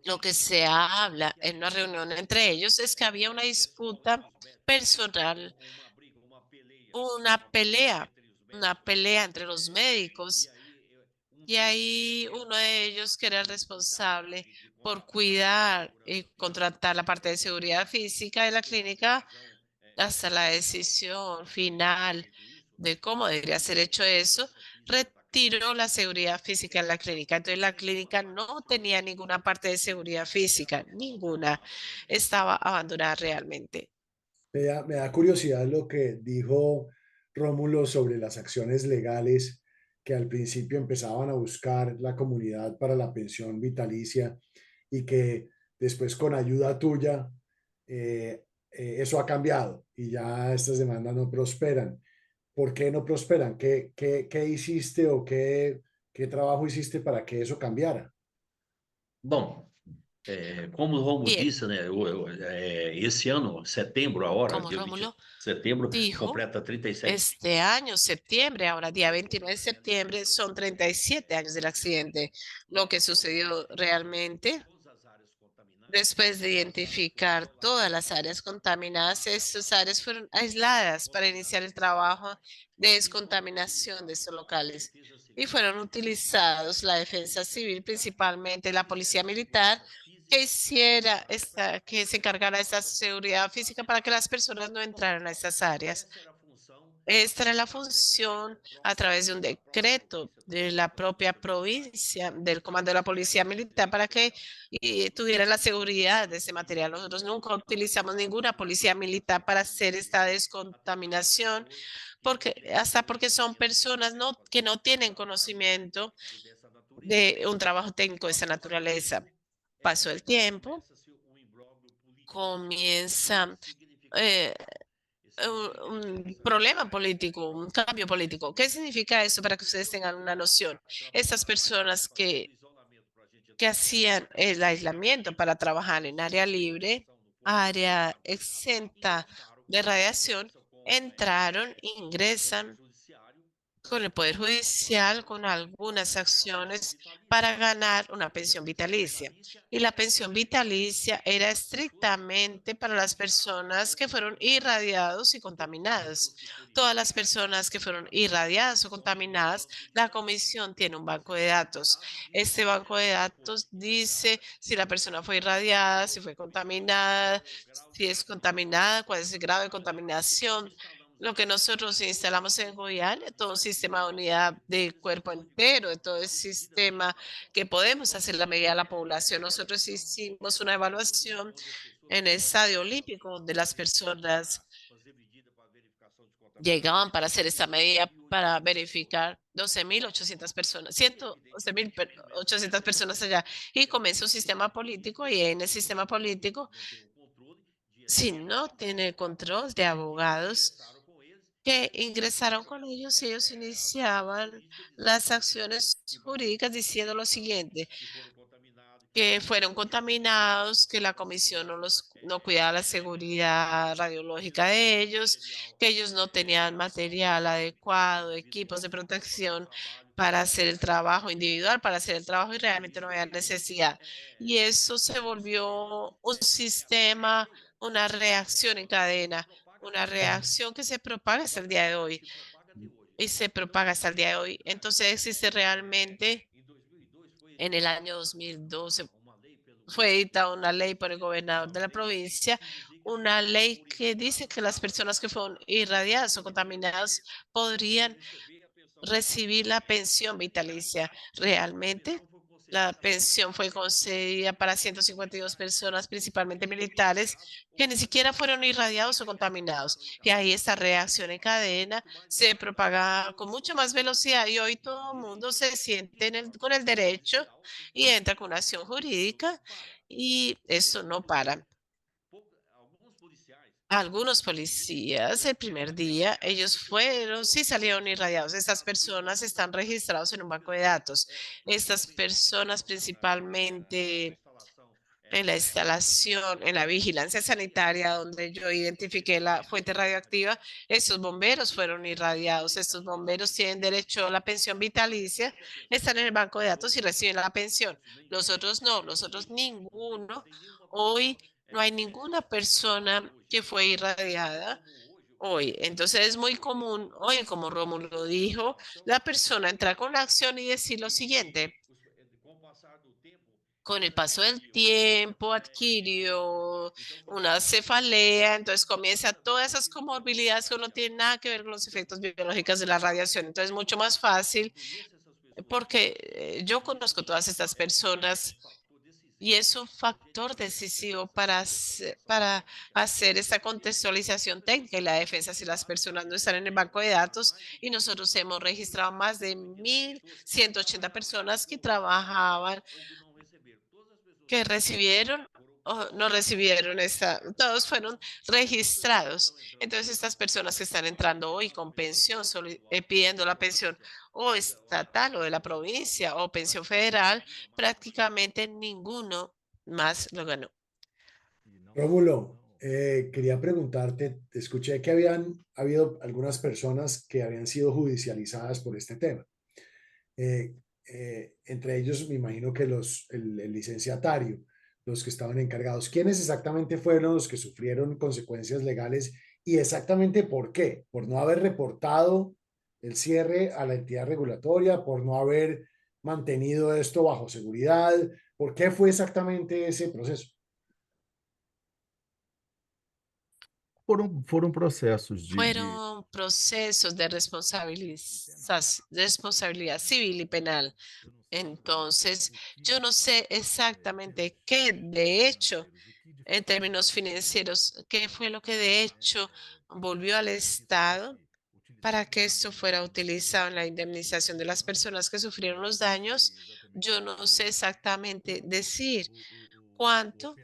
S3: lo que se habla en una reunión entre ellos es que había una disputa personal, una pelea entre los médicos. Y ahí uno de ellos, que era el responsable por cuidar y contratar la parte de seguridad física de la clínica, hasta la decisión final de cómo debería ser hecho eso, retiró la seguridad física en la clínica. Entonces la clínica no tenía ninguna parte de seguridad física, ninguna. Estaba abandonada realmente.
S1: Me da curiosidad lo que dijo Rómulo sobre las acciones legales que al principio empezaban a buscar la comunidad para la pensión vitalicia y que después con ayuda tuya eso ha cambiado y ya estas demandas no prosperan. ¿Por qué no prosperan? ¿Qué hiciste o qué trabajo hiciste para que eso cambiara?
S4: bom, como o Romo
S3: Bien,
S4: disse, né, esse ano, setembro, agora,
S3: como
S4: dia 20 de
S3: Rómulo
S4: setembro,
S3: dijo,
S4: completa 37.
S3: este año, septiembre, ahora día 29 de septiembre, son 37 años del accidente. Lo que sucedió realmente, después de identificar todas las áreas contaminadas, esas áreas fueron aisladas para iniciar el trabajo de descontaminación de estos locales y fueron utilizados la defensa civil, principalmente la policía militar, que se encargara de esta seguridad física para que las personas no entraran a estas áreas. Esta era la función a través de un decreto de la propia provincia, del comando de la policía militar, para que tuviera la seguridad de ese material. Nosotros nunca utilizamos ninguna policía militar para hacer esta descontaminación, porque son personas que no tienen conocimiento de un trabajo técnico de esa naturaleza. Pasó el tiempo, comienza eh, un problema político, un cambio político. ¿Qué significa eso para que ustedes tengan una noción? Estas personas que hacían el aislamiento para trabajar en área libre, área exenta de radiación, ingresan con el Poder Judicial con algunas acciones para ganar una pensión vitalicia. Y la pensión vitalicia era estrictamente para las personas que fueron irradiados y contaminadas. Todas las personas que fueron irradiadas o contaminadas, la comisión tiene un banco de datos. Este banco de datos dice si la persona fue irradiada, si fue contaminada, si es contaminada, cuál es el grado de contaminación. Lo que nosotros instalamos en Goiânia, todo un sistema de unidad de cuerpo entero, de todo el sistema que podemos hacer la medida de la población. Nosotros hicimos una evaluación en el Estadio Olímpico, donde las personas llegaban para hacer esta medida para verificar 12.800 personas, 111.800 personas allá. Y comenzó un sistema político y en el sistema político, si no tiene control de abogados, que ingresaron con ellos y ellos iniciaban las acciones jurídicas diciendo lo siguiente, que fueron contaminados, que la comisión no cuidaba la seguridad radiológica de ellos, que ellos no tenían material adecuado, equipos de protección para hacer el trabajo individual, para hacer el trabajo y realmente no había necesidad. Y eso se volvió un sistema, una reacción en cadena, una reacción que se propaga hasta el día de hoy y se propaga hasta el día de hoy. Entonces existe realmente en el año 2012 fue editada una ley por el gobernador de la provincia, una ley que dice que las personas que fueron irradiadas o contaminadas podrían recibir la pensión vitalicia. Realmente, la pensión fue concedida para 152 personas, principalmente militares, que ni siquiera fueron irradiados o contaminados. Y ahí esta reacción en cadena se propaga con mucha más velocidad y hoy todo el mundo se siente con el derecho y entra con una acción jurídica y esto no para. Algunos policías el primer día, ellos fueron, sí salieron irradiados. Estas personas están registrados en un banco de datos. Estas personas principalmente en la instalación, en la vigilancia sanitaria, donde yo identifiqué la fuente radioactiva, estos bomberos fueron irradiados. Estos bomberos tienen derecho a la pensión vitalicia, están en el banco de datos y reciben la pensión. Los otros no, los otros ninguno. Hoy no hay ninguna persona que fue irradiada hoy. Entonces es muy común, hoy como Rómulo dijo, la persona entrar con la acción y decir lo siguiente. Con el paso del tiempo adquirió una cefalea, entonces comienza todas esas comorbilidades que no tienen nada que ver con los efectos biológicos de la radiación. Entonces es mucho más fácil porque yo conozco todas estas personas y es un factor decisivo para hacer esta contextualización técnica y la defensa si las personas no están en el banco de datos. Y nosotros hemos registrado más de 1.180 personas que trabajaban, que recibieron o no recibieron todos fueron registrados. Entonces, estas personas que están entrando hoy con pensión, pidiendo la pensión o estatal o de la provincia o pensión federal, prácticamente ninguno más lo ganó.
S1: Rómulo, quería preguntarte, escuché que habían habido algunas personas que habían sido judicializadas por este tema. Entre ellos me imagino que el licenciatario, los que estaban encargados. ¿Quiénes exactamente fueron los que sufrieron consecuencias legales y exactamente por qué? Por no haber reportado el cierre a la entidad regulatoria, por no haber mantenido esto bajo seguridad. ¿Por qué fue exactamente ese proceso?
S2: Foram processos
S3: Fueron procesos de responsabilidad civil y penal. Entonces, yo no sé exactamente qué, de hecho, en términos financieros, qué fue lo que de hecho volvió al Estado para que esto fuera utilizado en la indemnización de las personas que sufrieron los daños. Yo no sé exactamente decir cuánto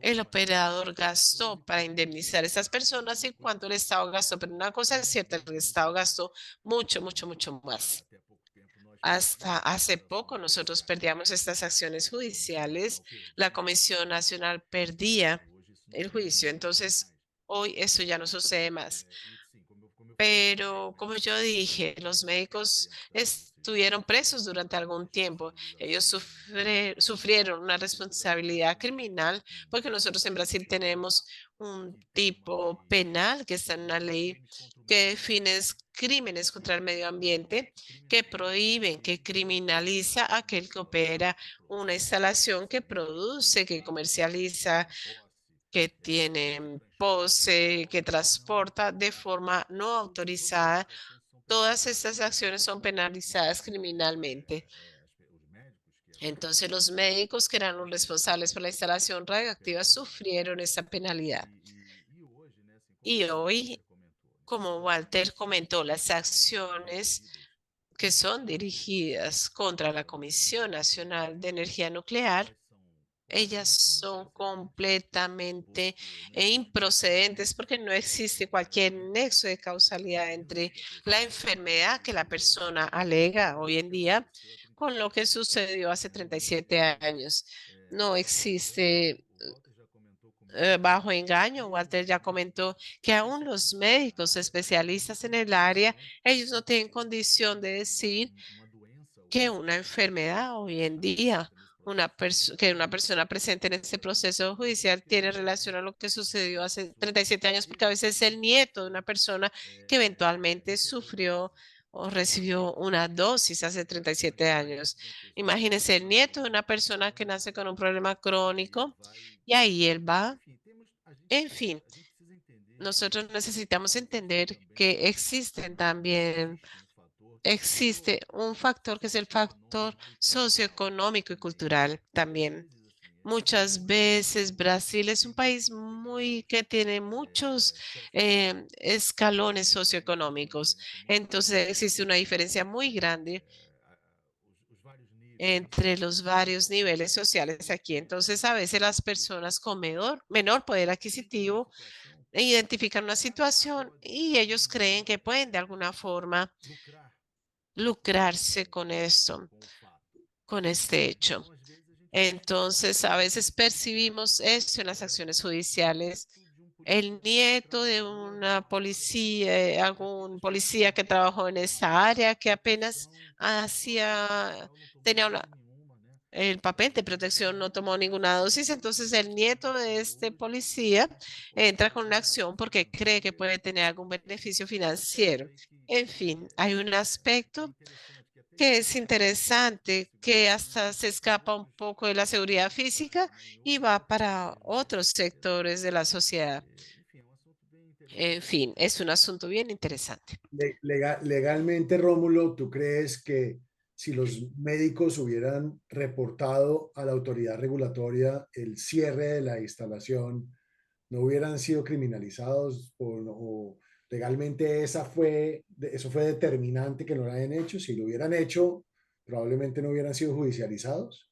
S3: el operador gastó para indemnizar a estas personas y cuánto el Estado gastó, pero una cosa es cierta, el Estado gastó mucho, mucho, mucho más. Hasta hace poco nosotros perdíamos estas acciones judiciales, la Comisión Nacional perdía el juicio, entonces hoy eso ya no sucede más. Pero como yo dije, los médicos estuvieron presos durante algún tiempo. Ellos sufrieron una responsabilidad criminal porque nosotros en Brasil tenemos un tipo penal que está en una ley que define crímenes contra el medio ambiente, que prohíben, que criminaliza a aquel que opera una instalación que produce, que comercializa, que tiene pose, que transporta de forma no autorizada. Todas estas acciones son penalizadas criminalmente. Entonces, los médicos que eran los responsables por la instalación radioactiva sufrieron esa penalidad. Y hoy, como Walter comentó, las acciones que son dirigidas contra la Comisión Nacional de Energía Nuclear, ellas son completamente improcedentes porque no existe cualquier nexo de causalidad entre la enfermedad que la persona alega hoy en día con lo que sucedió hace 37 años. No existe bajo engaño. Walter ya comentó que aún los médicos especialistas en el área, ellos no tienen condición de decir que una enfermedad hoy en día, que una persona presente en este proceso judicial tiene relación a lo que sucedió hace 37 años, porque a veces es el nieto de una persona que eventualmente sufrió o recibió una dosis hace 37 años. Imagínense el nieto de una persona que nace con un problema crónico y ahí él va. En fin, nosotros necesitamos entender que existe un factor que es el factor socioeconómico y cultural también. Muchas veces Brasil es un país que tiene muchos escalones socioeconómicos. Entonces existe una diferencia muy grande entre los varios niveles sociales aquí. Entonces a veces las personas con menor poder adquisitivo identifican una situación y ellos creen que pueden de alguna forma lucrarse con esto, con este hecho. Entonces, a veces percibimos esto en las acciones judiciales. El nieto de una policía, algún policía que trabajó en esa área, que apenas tenía el papel de protección, no tomó ninguna dosis. Entonces, el nieto de este policía entra con una acción porque cree que puede tener algún beneficio financiero. En fin, hay un aspecto que es interesante, que hasta se escapa un poco de la seguridad física y va para otros sectores de la sociedad. En fin, es un asunto bien interesante.
S1: Legalmente, Rómulo, ¿tú crees que si los médicos hubieran reportado a la autoridad regulatoria el cierre de la instalación, no hubieran sido criminalizados o legalmente eso fue determinante que no lo hayan hecho? Si lo hubieran hecho, probablemente no hubieran sido judicializados.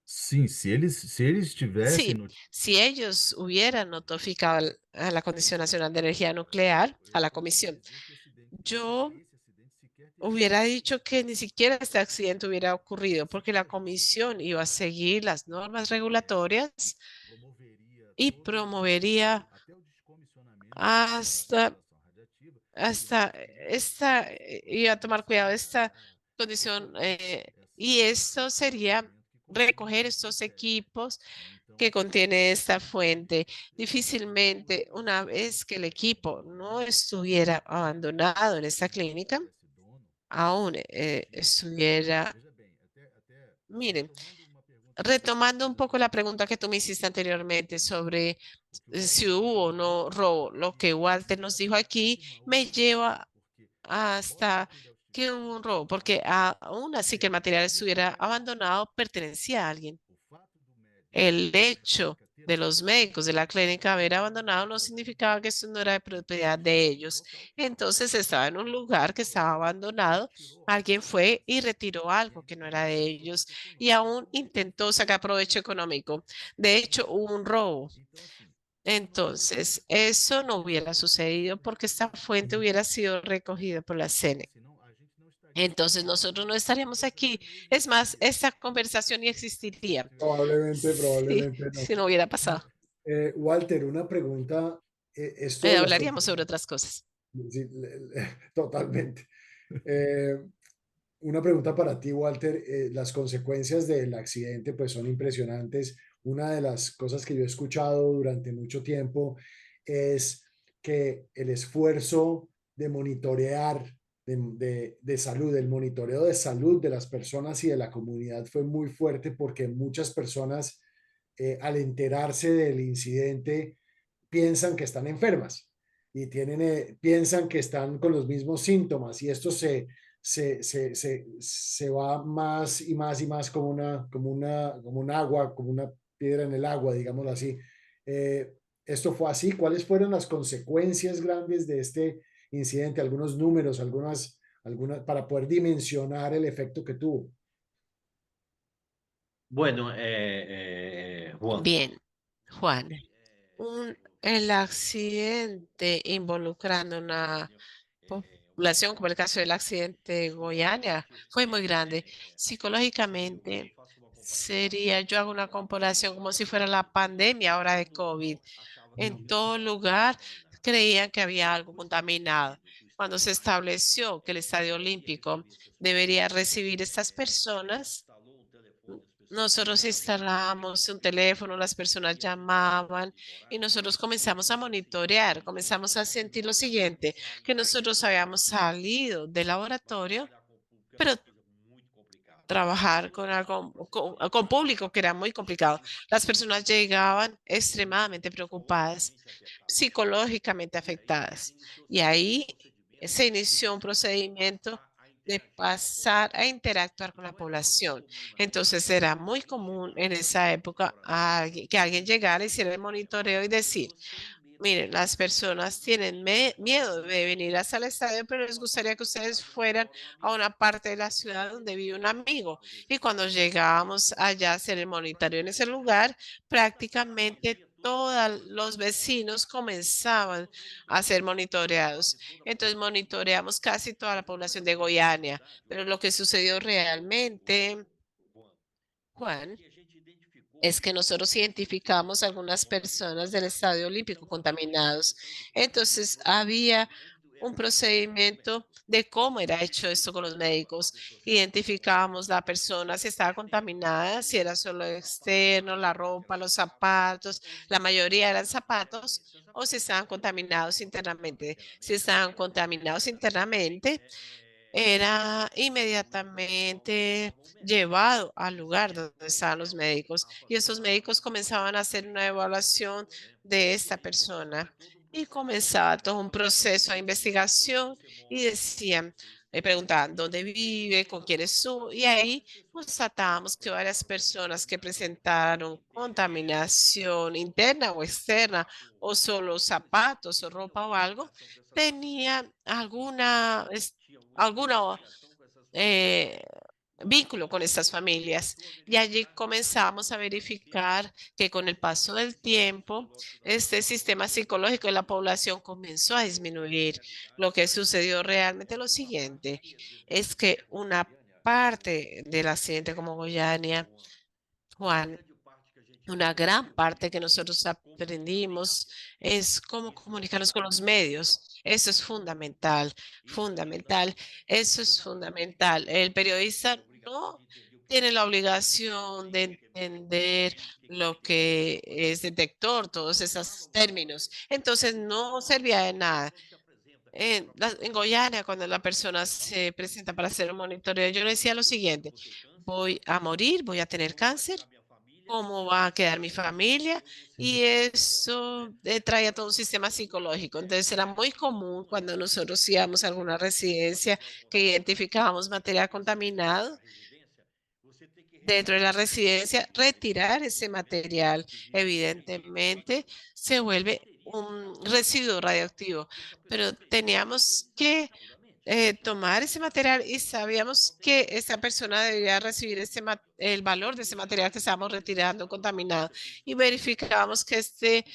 S2: Sim, se eles tivessem
S3: Sí, si ellos hubieran notificado a la Comisión Nacional de Energía Nuclear, a la comisión, yo hubiera dicho que ni siquiera este accidente hubiera ocurrido porque la comisión iba a seguir las normas regulatorias y promovería hasta, iba a tomar cuidado de esta condición y esto sería recoger estos equipos que contiene esta fuente. Difícilmente una vez que el equipo no estuviera abandonado en esta clínica, aún estuviera, miren, retomando un poco la pregunta que tú me hiciste anteriormente sobre si hubo o no robo, lo que Walter nos dijo aquí me lleva hasta que hubo un robo, porque aún así que el material estuviera abandonado, pertenecía a alguien. El hecho de los médicos de la clínica haber abandonado no significaba que esto no era de propiedad de ellos. Entonces estaba en un lugar que estaba abandonado. Alguien fue y retiró algo que no era de ellos y aún intentó sacar provecho económico. De hecho, hubo un robo. Entonces, eso no hubiera sucedido porque esta fuente hubiera sido recogida por la CNE. Entonces nosotros no estaríamos aquí. Es más, esta conversación ni existiría
S1: Probablemente,
S3: si,
S1: probablemente no.
S3: si no hubiera pasado.
S1: Walter, una pregunta esto de las
S3: Hablaríamos sobre otras cosas.
S1: sí, totalmente. Eh, una pregunta para ti, Walter. Las consecuencias del accidente pues son impresionantes. Una de las cosas que yo he escuchado durante mucho tiempo es que el esfuerzo de monitorear de salud, el monitoreo de salud de las personas y de la comunidad fue muy fuerte porque muchas personas al enterarse del incidente piensan que están enfermas y piensan que están con los mismos síntomas y esto se va más y más y más como un agua, como una piedra en el agua, digámoslo así. Esto fue así. ¿Cuáles fueron las consecuencias grandes de este incidente? Algunos números, para poder dimensionar el efecto que tuvo.
S4: Bueno, Juan,
S3: Bien, Juan, el accidente involucrando una población, como el caso del accidente de Goiânia, fue muy grande. Psicológicamente, sería, yo hago una comparación como si fuera la pandemia ahora de COVID. En todo lugar creían que había algo contaminado. Cuando se estableció que el Estadio Olímpico debería recibir estas personas, nosotros instalamos un teléfono, las personas llamaban y nosotros comenzamos a monitorear, comenzamos a sentir lo siguiente, que nosotros habíamos salido del laboratorio, pero trabajar con algo, con público que era muy complicado. Las personas llegaban extremadamente preocupadas, psicológicamente afectadas. Y ahí se inició un procedimiento de pasar a interactuar con la población. Entonces era muy común en esa época que alguien llegara, hiciera el monitoreo y decir, miren, las personas tienen miedo de venir hasta el estadio, pero les gustaría que ustedes fueran a una parte de la ciudad donde vive un amigo. Y cuando llegábamos allá a hacer el monitoreo en ese lugar, prácticamente todos los vecinos comenzaban a ser monitoreados. Entonces monitoreamos casi toda la población de Goiânia, pero lo que sucedió realmente, Juan, es que nosotros identificamos algunas personas del Estadio Olímpico contaminados. Entonces, había un procedimiento de cómo era hecho esto con los médicos. Identificábamos la persona si estaba contaminada, si era solo externo, la ropa, los zapatos, la mayoría eran zapatos, o si estaban contaminados internamente. Si estaban contaminados internamente, era inmediatamente llevado al lugar donde estaban los médicos y esos médicos comenzaban a hacer una evaluación de esta persona y comenzaba todo un proceso de investigación y decían, le preguntaban dónde vive, con quién es su, y ahí constatábamos que varias personas que presentaron contaminación interna o externa o solo zapatos o ropa o algo, tenían alguna eh, vínculo con estas familias. Y allí comenzamos a verificar que con el paso del tiempo, este sistema psicológico de la población comenzó a disminuir. Lo que sucedió realmente lo siguiente, es que una parte del accidente como Goiânia, Juan, una gran parte que nosotros aprendimos es cómo comunicarnos con los medios. Eso es fundamental, fundamental. Eso es fundamental. El periodista no tiene la obligación de entender lo que es detector, todos esos términos. Entonces no servía de nada. En Goiânia, cuando la persona se presenta para hacer un monitoreo, yo le decía lo siguiente, voy a morir, voy a tener cáncer, cómo va a quedar mi familia y eso traía todo un sistema psicológico. Entonces era muy común cuando nosotros íbamos a alguna residencia que identificábamos material contaminado dentro de la residencia, retirar ese material. Evidentemente se vuelve un residuo radioactivo, pero teníamos que tomar ese material y sabíamos que esa persona debería recibir el valor de ese material que estábamos retirando contaminado y verificábamos que este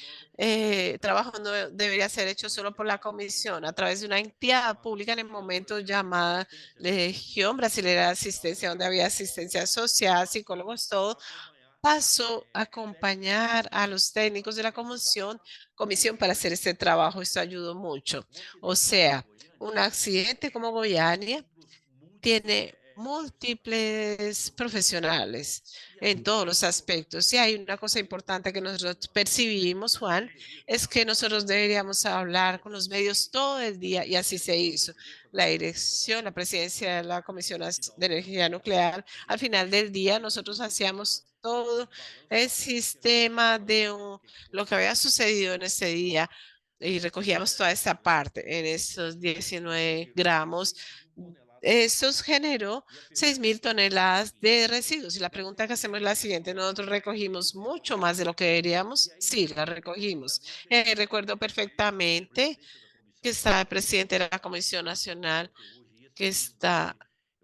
S3: trabajo no debería ser hecho solo por la comisión a través de una entidad pública en el momento llamada Legión Brasilera de Asistencia, donde había asistencia social, psicólogos, todo, pasó a acompañar a los técnicos de la comisión para hacer este trabajo. Esto ayudó mucho. O sea, un accidente como Goiânia tiene múltiples profesionales en todos los aspectos. Y hay una cosa importante que nosotros percibimos, Juan, es que nosotros deberíamos hablar con los medios todo el día y así se hizo. La dirección, la presidencia de la Comisión de Energía Nuclear, al final del día nosotros hacíamos todo el sistema de lo que había sucedido en ese día y recogíamos toda esa parte en esos 19 gramos. Eso generó 6.000 toneladas de residuos. Y la pregunta que hacemos es la siguiente: ¿nosotros recogimos mucho más de lo que deberíamos? Sí, la recogimos. Recuerdo perfectamente que estaba el presidente de la Comisión Nacional, que está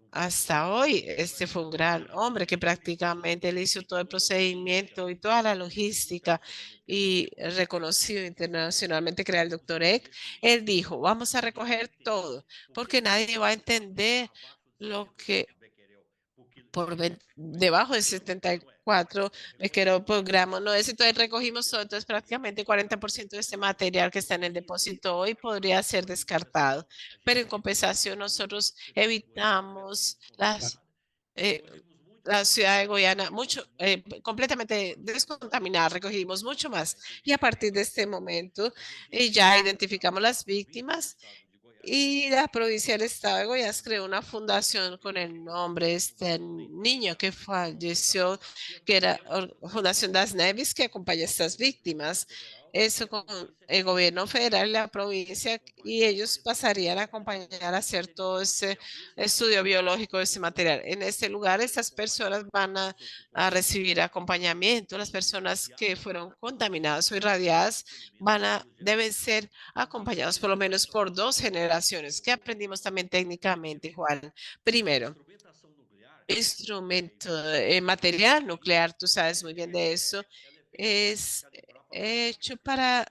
S3: hasta hoy. Este fue un gran hombre que prácticamente le hizo todo el procedimiento y toda la logística y reconocido internacionalmente, que era el doctor Eck. Él dijo, vamos a recoger todo porque nadie va a entender lo que debajo de 74 becquerel por gramo no es. Entonces recogimos todo, entonces prácticamente 40% de este material que está en el depósito hoy podría ser descartado, pero en compensación nosotros evitamos eh, la ciudad de Goiânia completamente descontaminada, recogimos mucho más y a partir de este momento ya identificamos las víctimas y la provincia del estado de Goiás creó una fundación con el nombre de este niño que falleció, que era Fundación Das Neves, que acompaña a estas víctimas. Eso con el gobierno federal y la provincia, y ellos pasarían a acompañar a hacer todo ese estudio biológico de ese material. En este lugar, estas personas van a recibir acompañamiento. Las personas que fueron contaminadas o irradiadas deben ser acompañados por lo menos por 2 generaciones. ¿Qué aprendimos también técnicamente, Juan? Primero, instrumento material nuclear, tú sabes muy bien de eso, es hecho para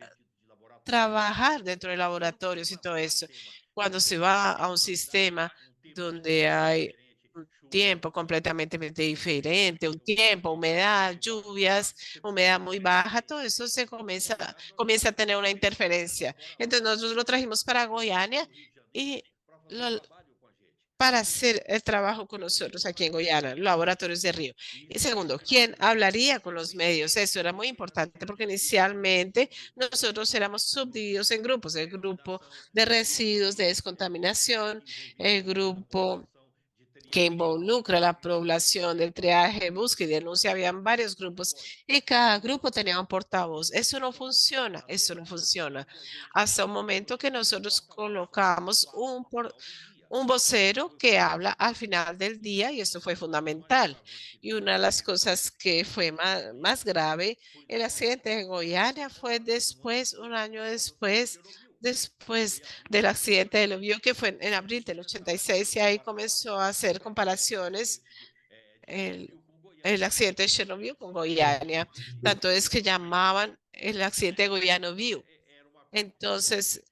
S3: trabajar dentro de laboratorios y todo eso. Cuando se va a un sistema donde hay un tiempo completamente diferente, un tiempo, humedad, lluvias, humedad muy baja, todo eso comienza a tener una interferencia. Entonces nosotros lo trajimos para Goiânia y para hacer el trabajo con nosotros aquí en Goiânia, laboratorios de Río. Y segundo, ¿quién hablaría con los medios? Eso era muy importante porque inicialmente nosotros éramos subdivididos en grupos: el grupo de residuos de descontaminación, el grupo que involucra a la población del triaje, búsqueda y denuncia. Habían varios grupos y cada grupo tenía un portavoz. Eso no funciona, eso no funciona. Hasta un momento que nosotros colocamos un vocero que habla al final del día, y esto fue fundamental. Y una de las cosas que fue más grave, el accidente de Goiânia fue después, un año después del accidente de Lobio, que fue en abril del 86, y ahí comenzó a hacer comparaciones el accidente de Chernobyl con Goiânia. Tanto es que llamaban el accidente de Goiânia View. Entonces,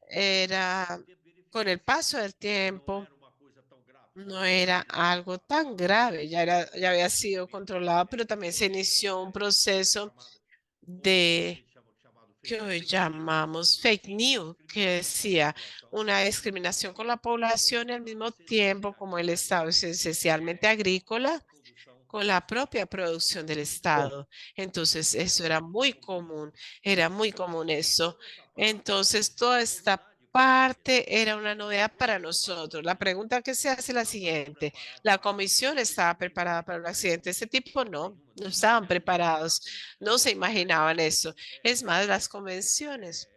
S3: con el paso del tiempo, no era algo tan grave, ya había sido controlado, pero también se inició un proceso de que hoy llamamos fake news, que decía una discriminación con la población y al mismo tiempo como el Estado es esencialmente agrícola, con la propia producción del Estado. Entonces, eso era muy común eso. Entonces, toda esta parte era una novedad para nosotros. La pregunta que se hace es la siguiente: ¿la comisión estaba preparada para un accidente de este tipo? No, no estaban preparados, no se imaginaban eso. Es más, las convenciones,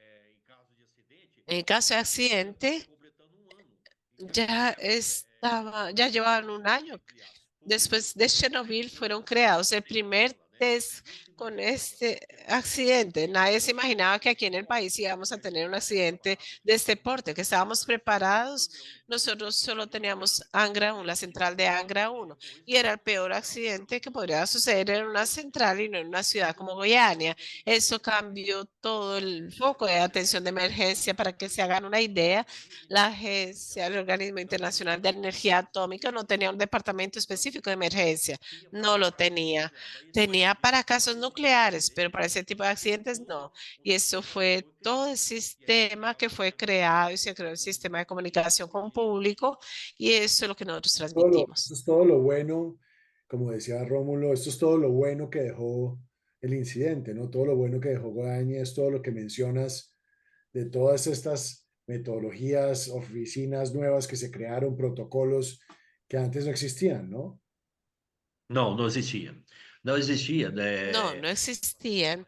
S3: en caso de accidente, ya llevaban un año. Después de Chernobyl fueron creados el primer test con este accidente. Nadie se imaginaba que aquí en el país íbamos a tener un accidente de este porte, que estábamos preparados. Nosotros solo teníamos Angra 1, la central de Angra 1, y era el peor accidente que podría suceder en una central y no en una ciudad como Goiânia. Eso cambió todo el foco de atención de emergencia. Para que se hagan una idea, la agencia, el Organismo Internacional de Energía Atómica, no tenía un departamento específico de emergencia, no lo tenía. Tenía tenía para casos nucleares, pero para ese tipo de accidentes no. Y eso fue todo el sistema que fue creado y se creó el sistema de comunicación con público y eso es lo que nosotros
S1: Esto
S3: transmitimos.
S1: es todo lo bueno, como decía Rómulo, esto es todo lo bueno que dejó el incidente, ¿no? Todo lo bueno que dejó Godaña es todo lo que mencionas de todas estas metodologías, oficinas nuevas que se crearon, protocolos que antes no existían, ¿no?
S4: Não, não existia. Não existia,
S3: No,
S4: né?
S3: no existían.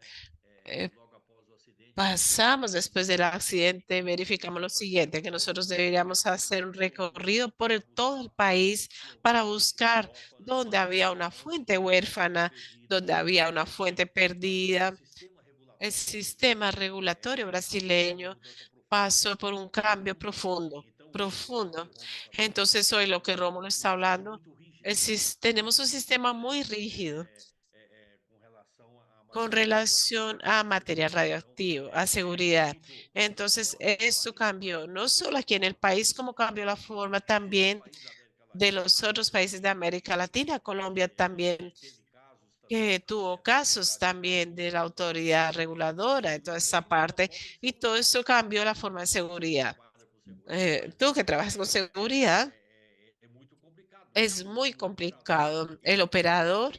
S3: Eh,
S4: Logo após o acidente,
S3: Pasamos después del accidente, verificamos lo siguiente, que nosotros deberíamos hacer un recorrido por todo el país para buscar dónde había una fuente huérfana, donde había una fuente perdida. El sistema regulatorio brasileño pasó por un cambio profundo, profundo. Entonces, hoy lo que Rómulo está hablando, tenemos un sistema muy rígido con relación a material radioactivo, a seguridad. Entonces, esto cambió no solo aquí en el país, como cambió la forma también de los otros países de América Latina. Colombia también, que tuvo casos también de la autoridad reguladora de toda esa parte, y todo eso cambió la forma de seguridad. Tú que trabajas con seguridad, es muy complicado. El operador,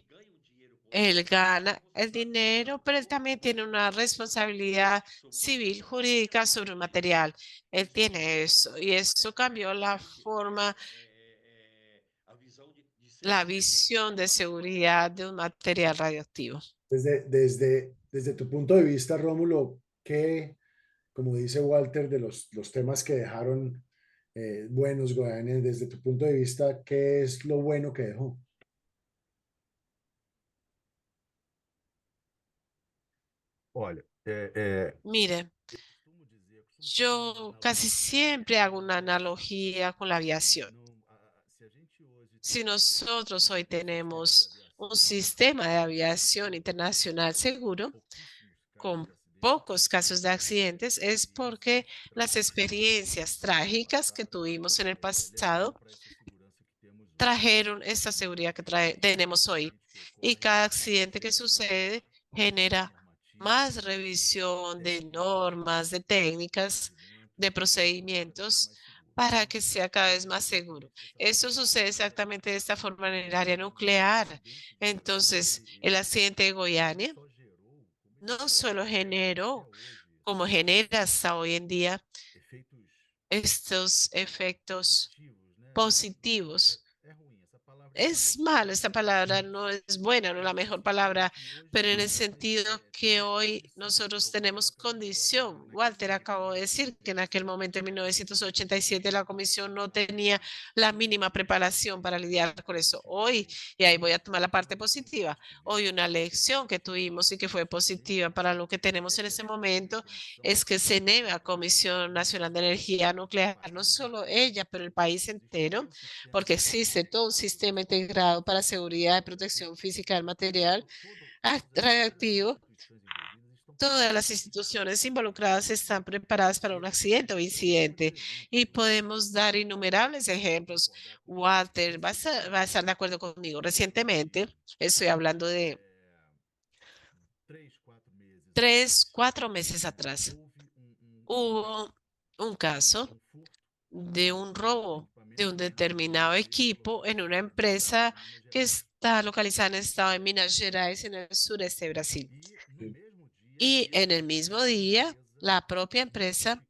S3: él gana el dinero, pero él también tiene una responsabilidad civil, jurídica sobre un material. Él tiene eso y eso cambió la forma, la visión de seguridad de un material radioactivo.
S1: Desde tu punto de vista, Rómulo, ¿qué, como dice Walter, de los temas que dejaron buenos Goiânia, desde tu punto de vista, qué es lo bueno que dejó?
S2: Olha,
S3: Mire, yo casi siempre hago una analogía con la aviación. Si nosotros hoy tenemos un sistema de aviación internacional seguro, con pocos casos de accidentes, es porque las experiencias trágicas que tuvimos en el pasado trajeron esta seguridad que tenemos hoy. Y cada accidente que sucede genera más revisión de normas, de técnicas, de procedimientos para que sea cada vez más seguro. Eso sucede exactamente de esta forma en el área nuclear. Entonces, el accidente de Goiânia no solo generó, como genera hasta hoy en día, estos efectos positivos. Es malo, esta palabra no es buena, no es la mejor palabra, pero en el sentido que hoy nosotros tenemos condición. Walter acabó de decir que en aquel momento, en 1987, la comisión no tenía la mínima preparación para lidiar con eso. Hoy, y ahí voy a tomar la parte positiva, hoy una lección que tuvimos y que fue positiva para lo que tenemos en ese momento es que se a Comisión Nacional de Energía Nuclear, no solo ella, pero el país entero, porque existe todo un sistema integrado para seguridad y protección física del material radioactivo. Todas las instituciones involucradas están preparadas para un accidente o incidente y podemos dar innumerables ejemplos. Walter, va a estar de acuerdo conmigo. Recientemente, estoy hablando de 3, 4 meses atrás, hubo un caso de un robo de un determinado equipo en una empresa que está localizada en el estado de Minas Gerais, en el sureste de Brasil. Y en el mismo día, la propia empresa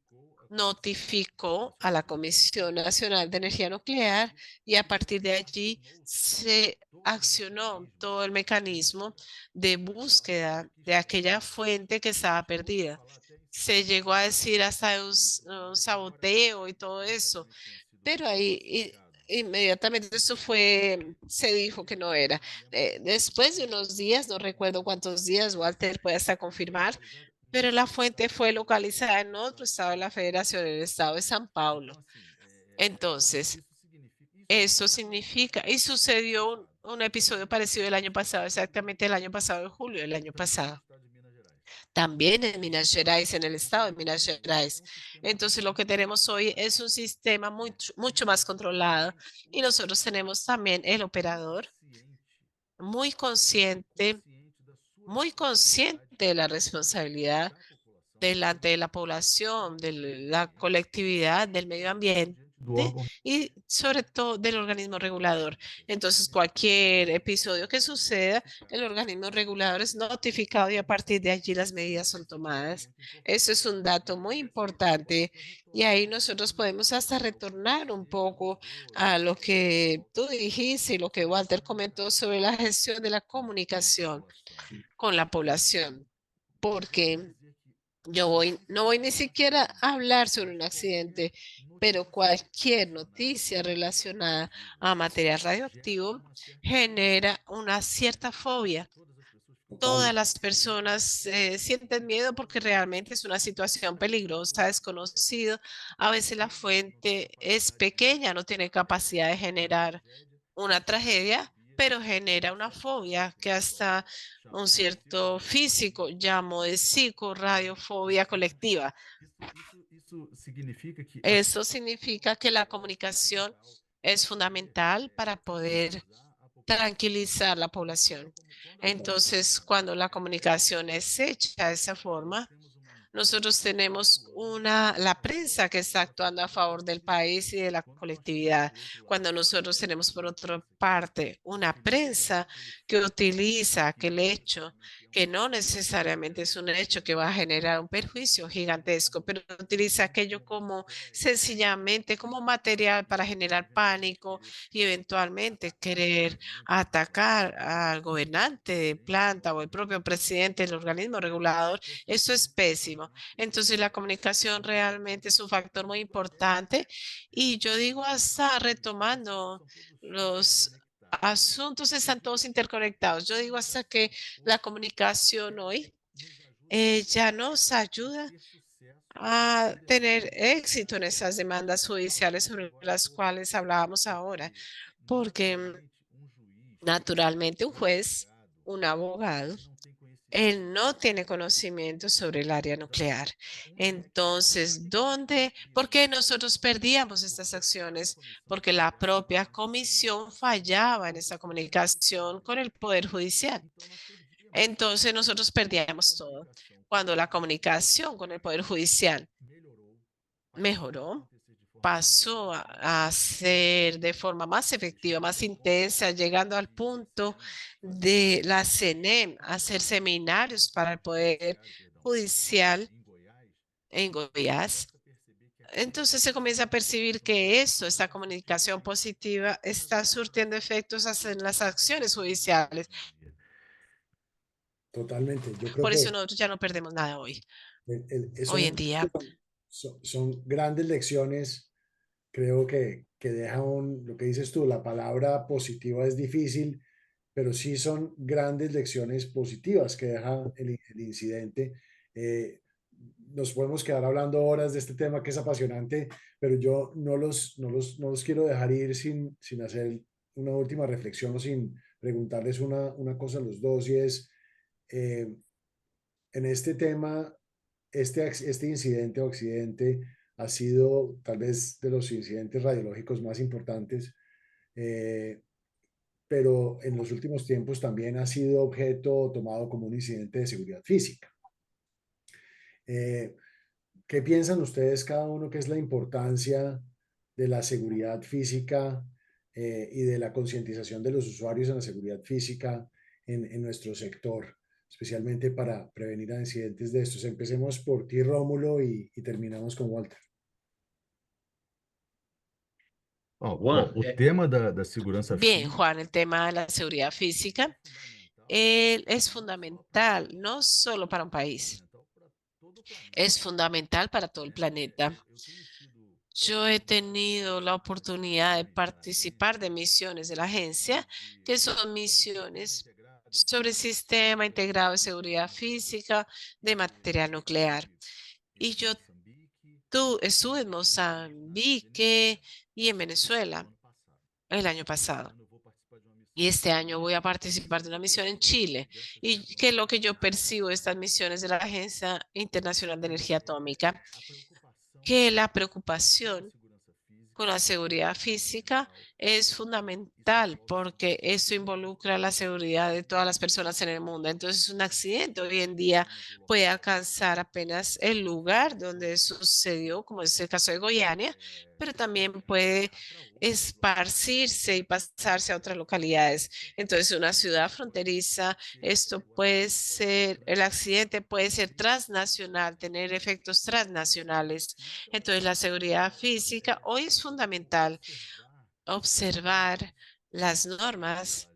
S3: notificó a la Comisión Nacional de Energía Nuclear y a partir de allí se accionó todo el mecanismo de búsqueda de aquella fuente que estaba perdida. Se llegó a decir hasta un saboteo y todo eso, pero ahí inmediatamente eso se dijo que no era. Después de unos días, no recuerdo cuántos días, Walter puede hasta confirmar, pero la fuente fue localizada en otro estado de la Federación, en el estado de San Paulo. Entonces, eso significa, y sucedió un episodio parecido el año pasado, exactamente el año pasado, en julio del año pasado. También en Minas Gerais, en el estado de Minas Gerais. Entonces, lo que tenemos hoy es un sistema mucho más controlado y nosotros tenemos también el operador muy consciente muy consciente de la responsabilidad delante de la población, de la colectividad, del medio ambiente
S2: do órgão
S3: y sobre todo del organismo regulador. Entonces, cualquier episodio que suceda, el organismo regulador es notificado y a partir de allí las medidas son tomadas. Eso es un dato muy importante y ahí nosotros podemos hasta retornar un poco a lo que tú dijiste y lo que Walter comentó sobre la gestión de la comunicación con la población, porque no voy ni siquiera a hablar sobre un accidente, pero cualquier noticia relacionada a material radioactivo genera una cierta fobia. Todas
S1: Total.
S3: las personas sienten miedo porque realmente es una situación peligrosa, desconocido. A veces la fuente es pequeña, no tiene capacidad de generar una tragedia, pero genera una fobia que hasta un cierto físico llamo de psicoradiofobia colectiva.
S2: Isso significa que a
S3: Eso significa que la comunicación es fundamental para poder tranquilizar la población. Entonces, cuando la comunicación es hecha de esa forma, nosotros tenemos la prensa que está actuando a favor del país y de la colectividad. Cuando nosotros tenemos, por otra parte, una prensa que utiliza aquel hecho, que no necesariamente es un hecho que va a generar un perjuicio gigantesco, pero utiliza aquello como sencillamente como material para generar pánico y eventualmente querer atacar al gobernante de planta o el propio presidente del organismo regulador, eso es pésimo. Entonces, la comunicación realmente es un factor muy importante y yo digo hasta retomando los asuntos están todos interconectados. Yo digo hasta que la comunicación hoy ya nos ayuda a tener éxito en esas demandas judiciales sobre las cuales hablábamos ahora, porque naturalmente un juez, un abogado, él no tiene conocimiento sobre el área nuclear. Entonces, ¿por qué nosotros perdíamos estas acciones? Porque la propia comisión fallaba en esa comunicación con el Poder Judicial. Entonces, nosotros perdíamos todo. Cuando la comunicación con el Poder Judicial mejoró, pasó a ser de forma más efectiva, más intensa, llegando al punto de la CENEM hacer seminarios para el Poder Judicial en Goiás. Entonces se comienza a percibir que esta comunicación positiva, está surtiendo efectos hasta en las acciones judiciales.
S1: Totalmente. Yo creo
S3: Por eso
S1: que
S3: nosotros ya no perdemos nada hoy. Hoy en
S1: son,
S3: día,
S1: son grandes lecciones. Creo que deja lo que dices tú, la palabra positiva es difícil, pero sí son grandes lecciones positivas que deja el incidente. Eh, Nos podemos quedar hablando horas de este tema que es apasionante, pero yo no los quiero dejar ir sin hacer una última reflexión o sin preguntarles una cosa a los dos, y es, eh, en este tema, este incidente o accidente ha sido tal vez de los incidentes radiológicos más importantes, eh, pero en los últimos tiempos también ha sido objeto tomado como un incidente de seguridad física. Eh, ¿Qué piensan ustedes cada uno que es la importancia de la seguridad física y de la concientización de los usuarios en la seguridad física en nuestro sector, especialmente para prevenir incidentes de estos? Empecemos por ti, Rómulo, y terminamos con Walter.
S2: Bom, o tema da segurança
S3: bien,
S2: física
S3: Juan, el tema de la seguridad física es fundamental, no solo para un país, es fundamental para todo el planeta. Yo he tenido la oportunidad de participar de misiones de la agencia, que son misiones sobre el sistema integrado de seguridad física de material nuclear. Y yo estuve en Mozambique y en Venezuela el año pasado. Y este año voy a participar de una misión en Chile. Y que lo que yo percibo de estas misiones de la Agencia Internacional de Energía Atómica, que la preocupación con la seguridad física es fundamental porque eso involucra la seguridad de todas las personas en el mundo. Entonces, un accidente hoy en día puede alcanzar apenas el lugar donde sucedió, como es el caso de Goiânia, pero también puede esparcirse y pasarse a otras localidades. Entonces, una ciudad fronteriza, esto puede ser, el accidente puede ser transnacional, tener efectos transnacionales. Entonces, la seguridad física hoy es fundamental observar las normas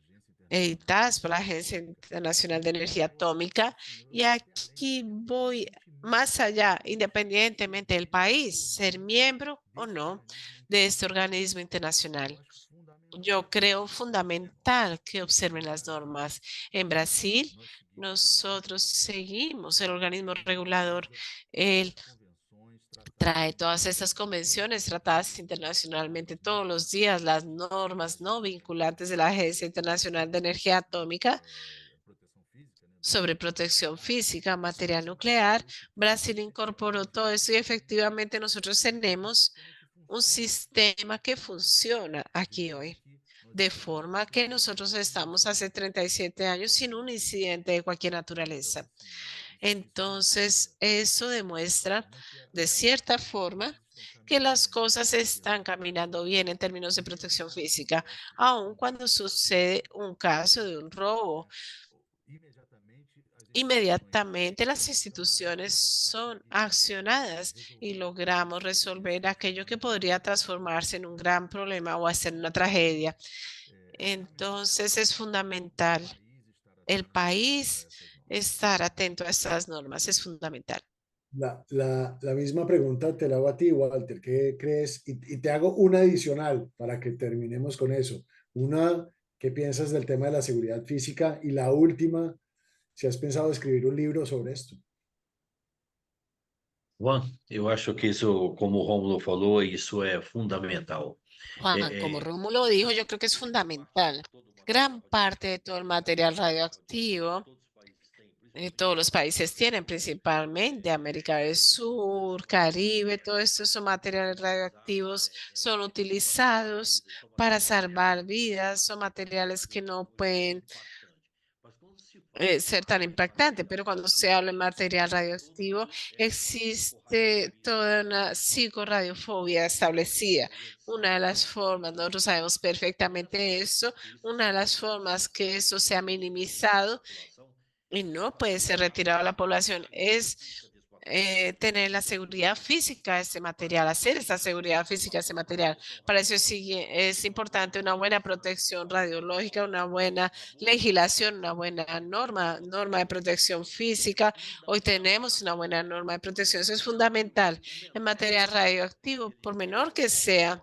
S3: editadas por la Agencia Internacional de Energía Atómica. Y aquí voy más allá, independientemente del país, ser miembro o no de este organismo internacional. Yo creo fundamental que observen las normas. En Brasil, nosotros seguimos el organismo regulador. Él trae todas estas convenciones tratadas internacionalmente todos los días, las normas no vinculantes de la Agencia Internacional de Energía Atómica sobre protección física, material nuclear. Brasil incorporó todo eso y efectivamente nosotros tenemos un sistema que funciona aquí hoy. De forma que nosotros estamos hace 37 años sin un incidente de cualquier naturaleza. Entonces, eso demuestra de cierta forma que las cosas están caminando bien en términos de protección física, aun cuando sucede un caso de un robo. Inmediatamente las instituciones son accionadas y logramos resolver aquello que podría transformarse en un gran problema o hacer una tragedia. Entonces es fundamental el país estar atento a estas normas, es fundamental.
S1: La misma pregunta te la hago a ti, Walter. ¿Qué crees? Y te hago una adicional para que terminemos con eso. Una, ¿qué piensas del tema de la seguridad física? Y la última, si has pensado escribir un libro sobre esto.
S4: Juan, eu acho que isso, como o Rômulo falou, isso é fundamental.
S3: Juan, como Rómulo dijo, yo creo que es fundamental. Gran parte de todo el material radioactivo, todos los países tienen, principalmente América del Sur, Caribe, todos estos son materiales radioactivos, son utilizados para salvar vidas, son materiales que no pueden ser tan impactante, pero cuando se habla de material radioactivo, existe toda una psicoradiofobia establecida. Una de las formas, nosotros sabemos perfectamente eso, una de las formas que eso se ha minimizado y no puede ser retirado a la población es tener la seguridad física de este material, hacer esa seguridad física de este material. Para eso es importante una buena protección radiológica, una buena legislación, una buena norma de protección física. Hoy tenemos una buena norma de protección. Eso es fundamental en material radioactivo, por menor que sea.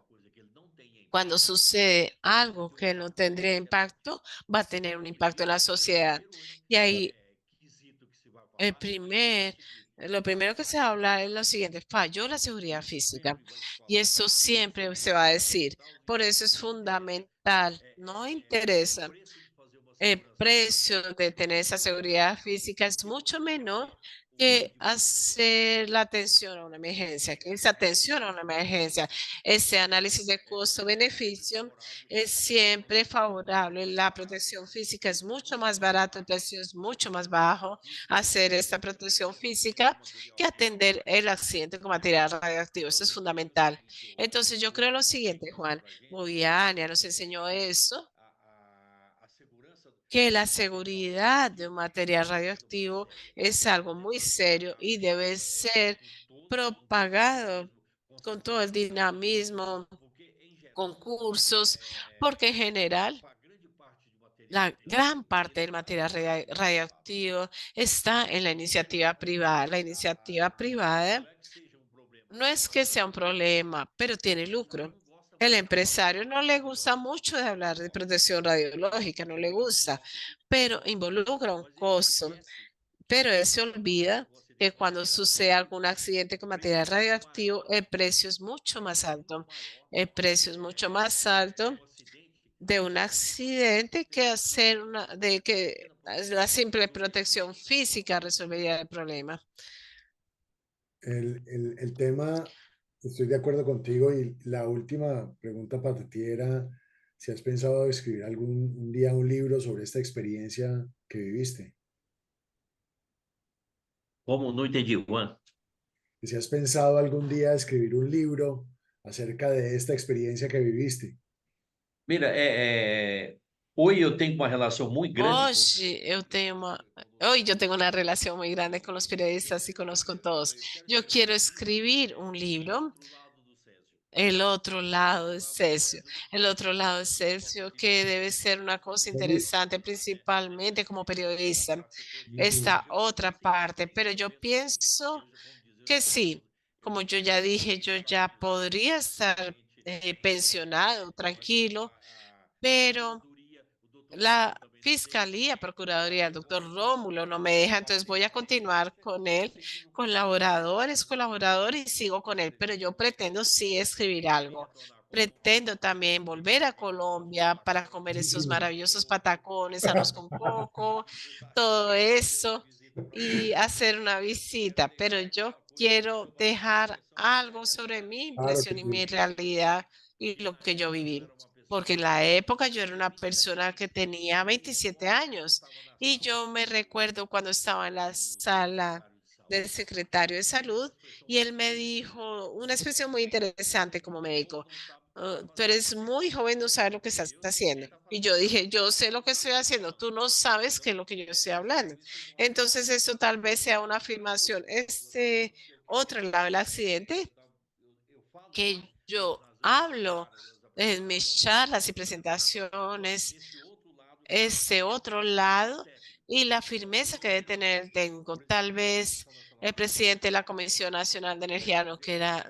S3: Cuando sucede algo que no tendría impacto, va a tener un impacto en la sociedad. Y ahí lo primero que se va a hablar es lo siguiente: falló la seguridad física. Y eso siempre se va a decir. Por eso es fundamental, no interesa. El precio de tener esa seguridad física es mucho menor que hacer la atención a una emergencia, que esa atención a una emergencia, ese análisis de costo-beneficio es siempre favorable. La protección física es mucho más barata, el precio es mucho más bajo hacer esta protección física que atender el accidente con material radioactivo. Eso es fundamental. Entonces yo creo lo siguiente, Juan, Moviania nos enseñó eso, que la seguridad de un material radioactivo es algo muy serio y debe ser propagado con todo el dinamismo, concursos, porque en general la gran parte del material radioactivo está en la iniciativa privada. La iniciativa privada no es que sea un problema, pero tiene lucro. El empresario no le gusta mucho de hablar de protección radiológica, no le gusta, pero involucra un costo. Pero él se olvida que cuando sucede algún accidente con material radioactivo, el precio es mucho más alto. El precio es mucho más alto de un accidente que hacer de que la simple protección física resolvería el problema.
S1: El tema, estoy de acuerdo contigo y la última pregunta para ti era si has pensado escribir algún un día un libro sobre esta experiencia que viviste.
S4: Como não entendi, Juan.
S1: Que si has pensado algún día escribir un libro acerca de esta experiencia que viviste.
S4: Mira, hoje eu tenho uma relação muito grande com
S3: Hoy yo tengo una relación muy grande con los periodistas y con todos. Yo quiero escribir un libro, El otro lado de Cesio. El otro lado de Cesio, que debe ser una cosa interesante, principalmente como periodista. Esta otra parte, pero yo pienso que sí, como yo ya dije, yo ya podría estar pensionado, tranquilo, pero la Fiscalía, Procuraduría, el doctor Rómulo no me deja, entonces voy a continuar con él, colaborador y sigo con él, pero yo pretendo sí escribir algo. Pretendo también volver a Colombia para comer esos maravillosos patacones, arroz con coco, todo eso y hacer una visita, pero yo quiero dejar algo sobre mi
S1: Claro que
S3: impresión y mi
S1: sí.
S3: realidad y lo que yo viví porque en la época yo era una persona que tenía 27 años y yo me recuerdo cuando estaba en la sala del secretario de salud y él me dijo una expresión muy interesante como médico. Tú eres muy joven, no sabes lo que estás haciendo. Y yo dije, yo sé lo que estoy haciendo, tú no sabes qué es lo que yo estoy hablando. Entonces eso tal vez sea una afirmación. Este otro lado del accidente que yo hablo en mis charlas y presentaciones, ese otro lado y la firmeza que debe tener tengo. Tal vez el presidente de la Comisión Nacional de Energía, no que era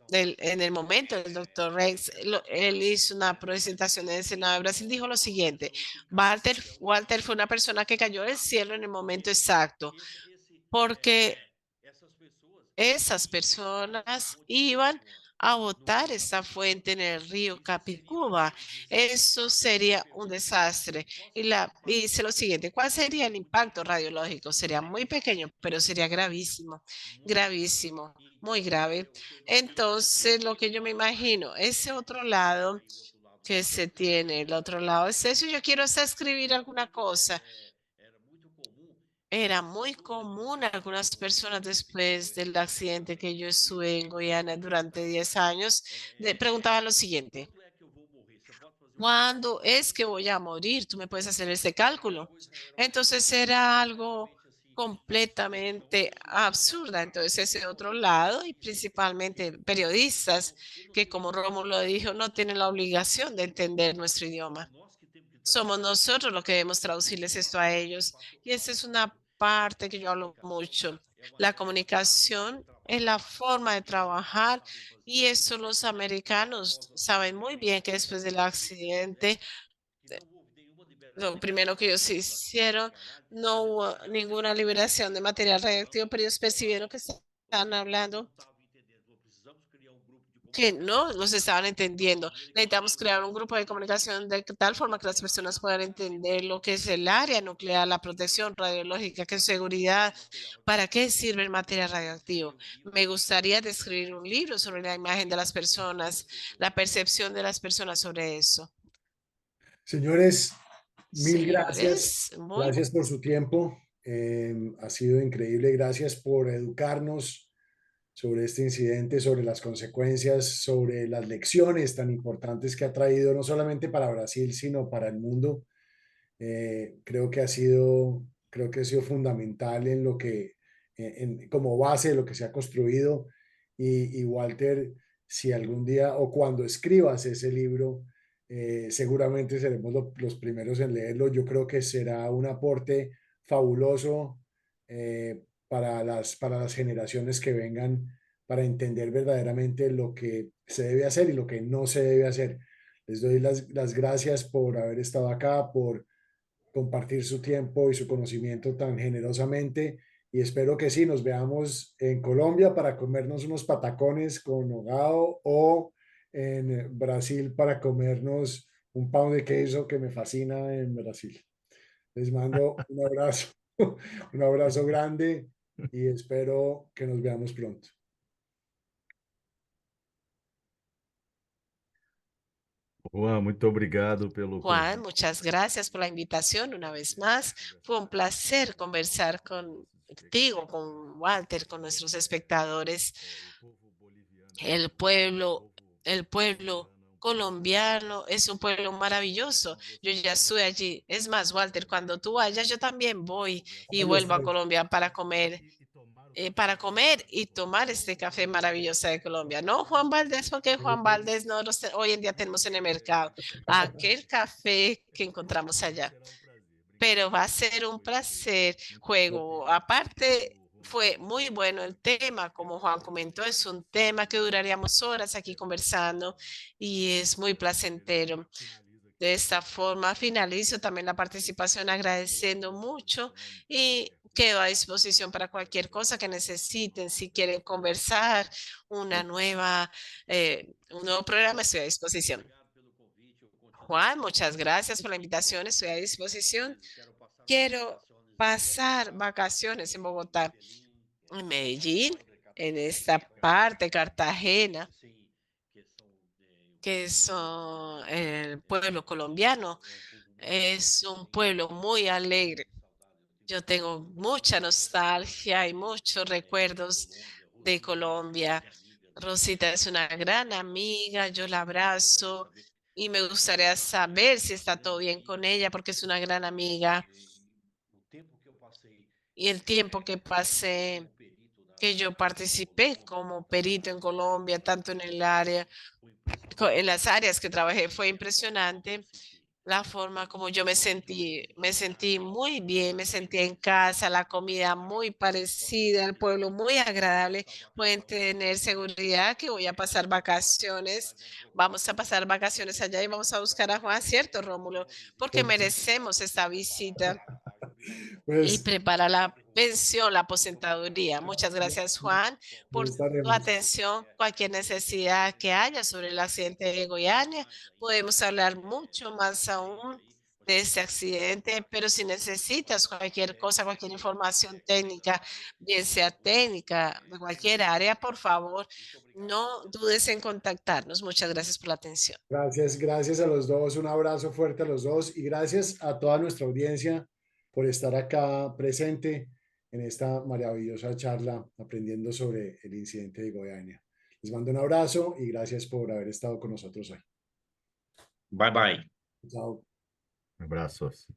S3: en el momento, el doctor Rex, él hizo una presentación en el Senado de Brasil, dijo lo siguiente, Walter fue una persona que cayó del cielo en el momento exacto, porque esas personas iban a botar esta fuente en el río Capicúa. Eso sería un desastre. Y dice lo siguiente, ¿cuál sería el impacto radiológico? Sería muy pequeño, pero sería gravísimo, gravísimo, muy grave. Entonces, lo que yo me imagino, ese otro lado que se tiene, el otro lado es eso. Yo quiero es escribir alguna cosa. Era muy común algunas personas después del accidente que yo estuve en Guyana durante 10 años, preguntaban lo siguiente, ¿cuándo es que voy a morir? Tú me puedes hacer ese cálculo. Entonces era algo completamente absurda. Entonces ese otro lado y principalmente periodistas que como Rómulo dijo no tienen la obligación de entender nuestro idioma. Somos nosotros los que debemos traducirles esto a ellos. Y esa es una parte que yo hablo mucho. La comunicación es la forma de trabajar y eso los americanos saben muy bien que después del accidente, lo primero que ellos hicieron, no hubo ninguna liberación de material radiactivo, pero ellos percibieron que estaban hablando que no los estaban entendiendo. Necesitamos crear un grupo de comunicación de tal forma que las personas puedan entender lo que es el área nuclear, la protección radiológica, qué es seguridad, para qué sirve el material radioactivo. Me gustaría describir un libro sobre la imagen de las personas, la percepción de las personas sobre eso.
S1: Señores, mil gracias.
S3: Señores, muy
S1: Gracias por su tiempo. Ha sido increíble. Gracias por educarnos sobre este incidente, sobre las consecuencias, sobre las lecciones tan importantes que ha traído, no solamente para Brasil, sino para el mundo. Creo que ha sido fundamental en lo que, como base de lo que se ha construido. Y Walter, si algún día o cuando escribas ese libro, seguramente seremos los primeros en leerlo. Yo creo que será un aporte fabuloso para las generaciones que vengan, para entender verdaderamente lo que se debe hacer y lo que no se debe hacer. Les doy las gracias por haber estado acá, por compartir su tiempo y su conocimiento tan generosamente y espero que sí, nos veamos en Colombia para comernos unos patacones con hogao o en Brasil para comernos un pound de queso que me fascina en Brasil. Les mando un abrazo, un abrazo grande y espero que nos veamos pronto.
S2: Juan, muito obrigado pelo
S3: Juan,
S2: convite.
S3: muchas gracias por la invitación una vez más. Fue un placer conversar contigo, con Walter, con nuestros espectadores. El pueblo colombiano es un pueblo maravilloso. Yo ya estuve allí. Es más, Walter, cuando tú vayas, yo también voy y
S1: Vamos los
S3: vuelvo a
S1: tres.
S3: Colombia para comer y tomar este café maravilloso de Colombia. No Juan Valdés, porque Juan Valdés no hoy en día tenemos en el mercado. Aquel café que encontramos allá. Pero va a ser un placer. Juego. Aparte, fue muy bueno el tema, como Juan comentó, es un tema que duraríamos horas aquí conversando y es muy placentero. De esta forma finalizo también la participación agradeciendo mucho y quedo a disposición para cualquier cosa que necesiten. Si quieren conversar, un nuevo programa, estoy a disposición. Juan, muchas gracias por la invitación, estoy a disposición. Quiero pasar vacaciones en Bogotá, en Medellín, en esta parte, Cartagena, que son el pueblo colombiano. Es un pueblo muy alegre. Yo tengo mucha nostalgia y muchos recuerdos de Colombia. Rosita es una gran amiga, yo la abrazo y me gustaría saber si está todo bien con ella porque es una gran amiga. Y el tiempo que pasé, que yo participé como perito en Colombia, tanto en el área, en las áreas que trabajé, fue impresionante la forma como yo me sentí muy bien, me sentí en casa, la comida muy parecida, el pueblo muy agradable. Pueden tener seguridad que voy a pasar vacaciones, vamos a pasar vacaciones allá y vamos a buscar a Juan, ¿cierto, Rómulo? Porque merecemos esta visita y
S1: Pues
S3: prepara la pensión, la aposentadoría. Muchas gracias, Juan,
S1: ahí
S3: por tu
S1: estaremos.
S3: atención. Cualquier necesidad que haya sobre el accidente de Goiânia, podemos hablar mucho más aún de ese accidente, pero si necesitas cualquier cosa, cualquier información técnica, bien sea técnica de cualquier área, por favor, no dudes en contactarnos. Muchas gracias por la atención.
S1: Gracias, gracias a los dos, un abrazo fuerte a los dos y gracias a toda nuestra audiencia por estar acá presente en esta maravillosa charla aprendiendo sobre el incidente de Goiânia. Les mando un abrazo y gracias por haber estado con nosotros hoy.
S4: Bye, bye.
S1: Chao.
S2: Abraços.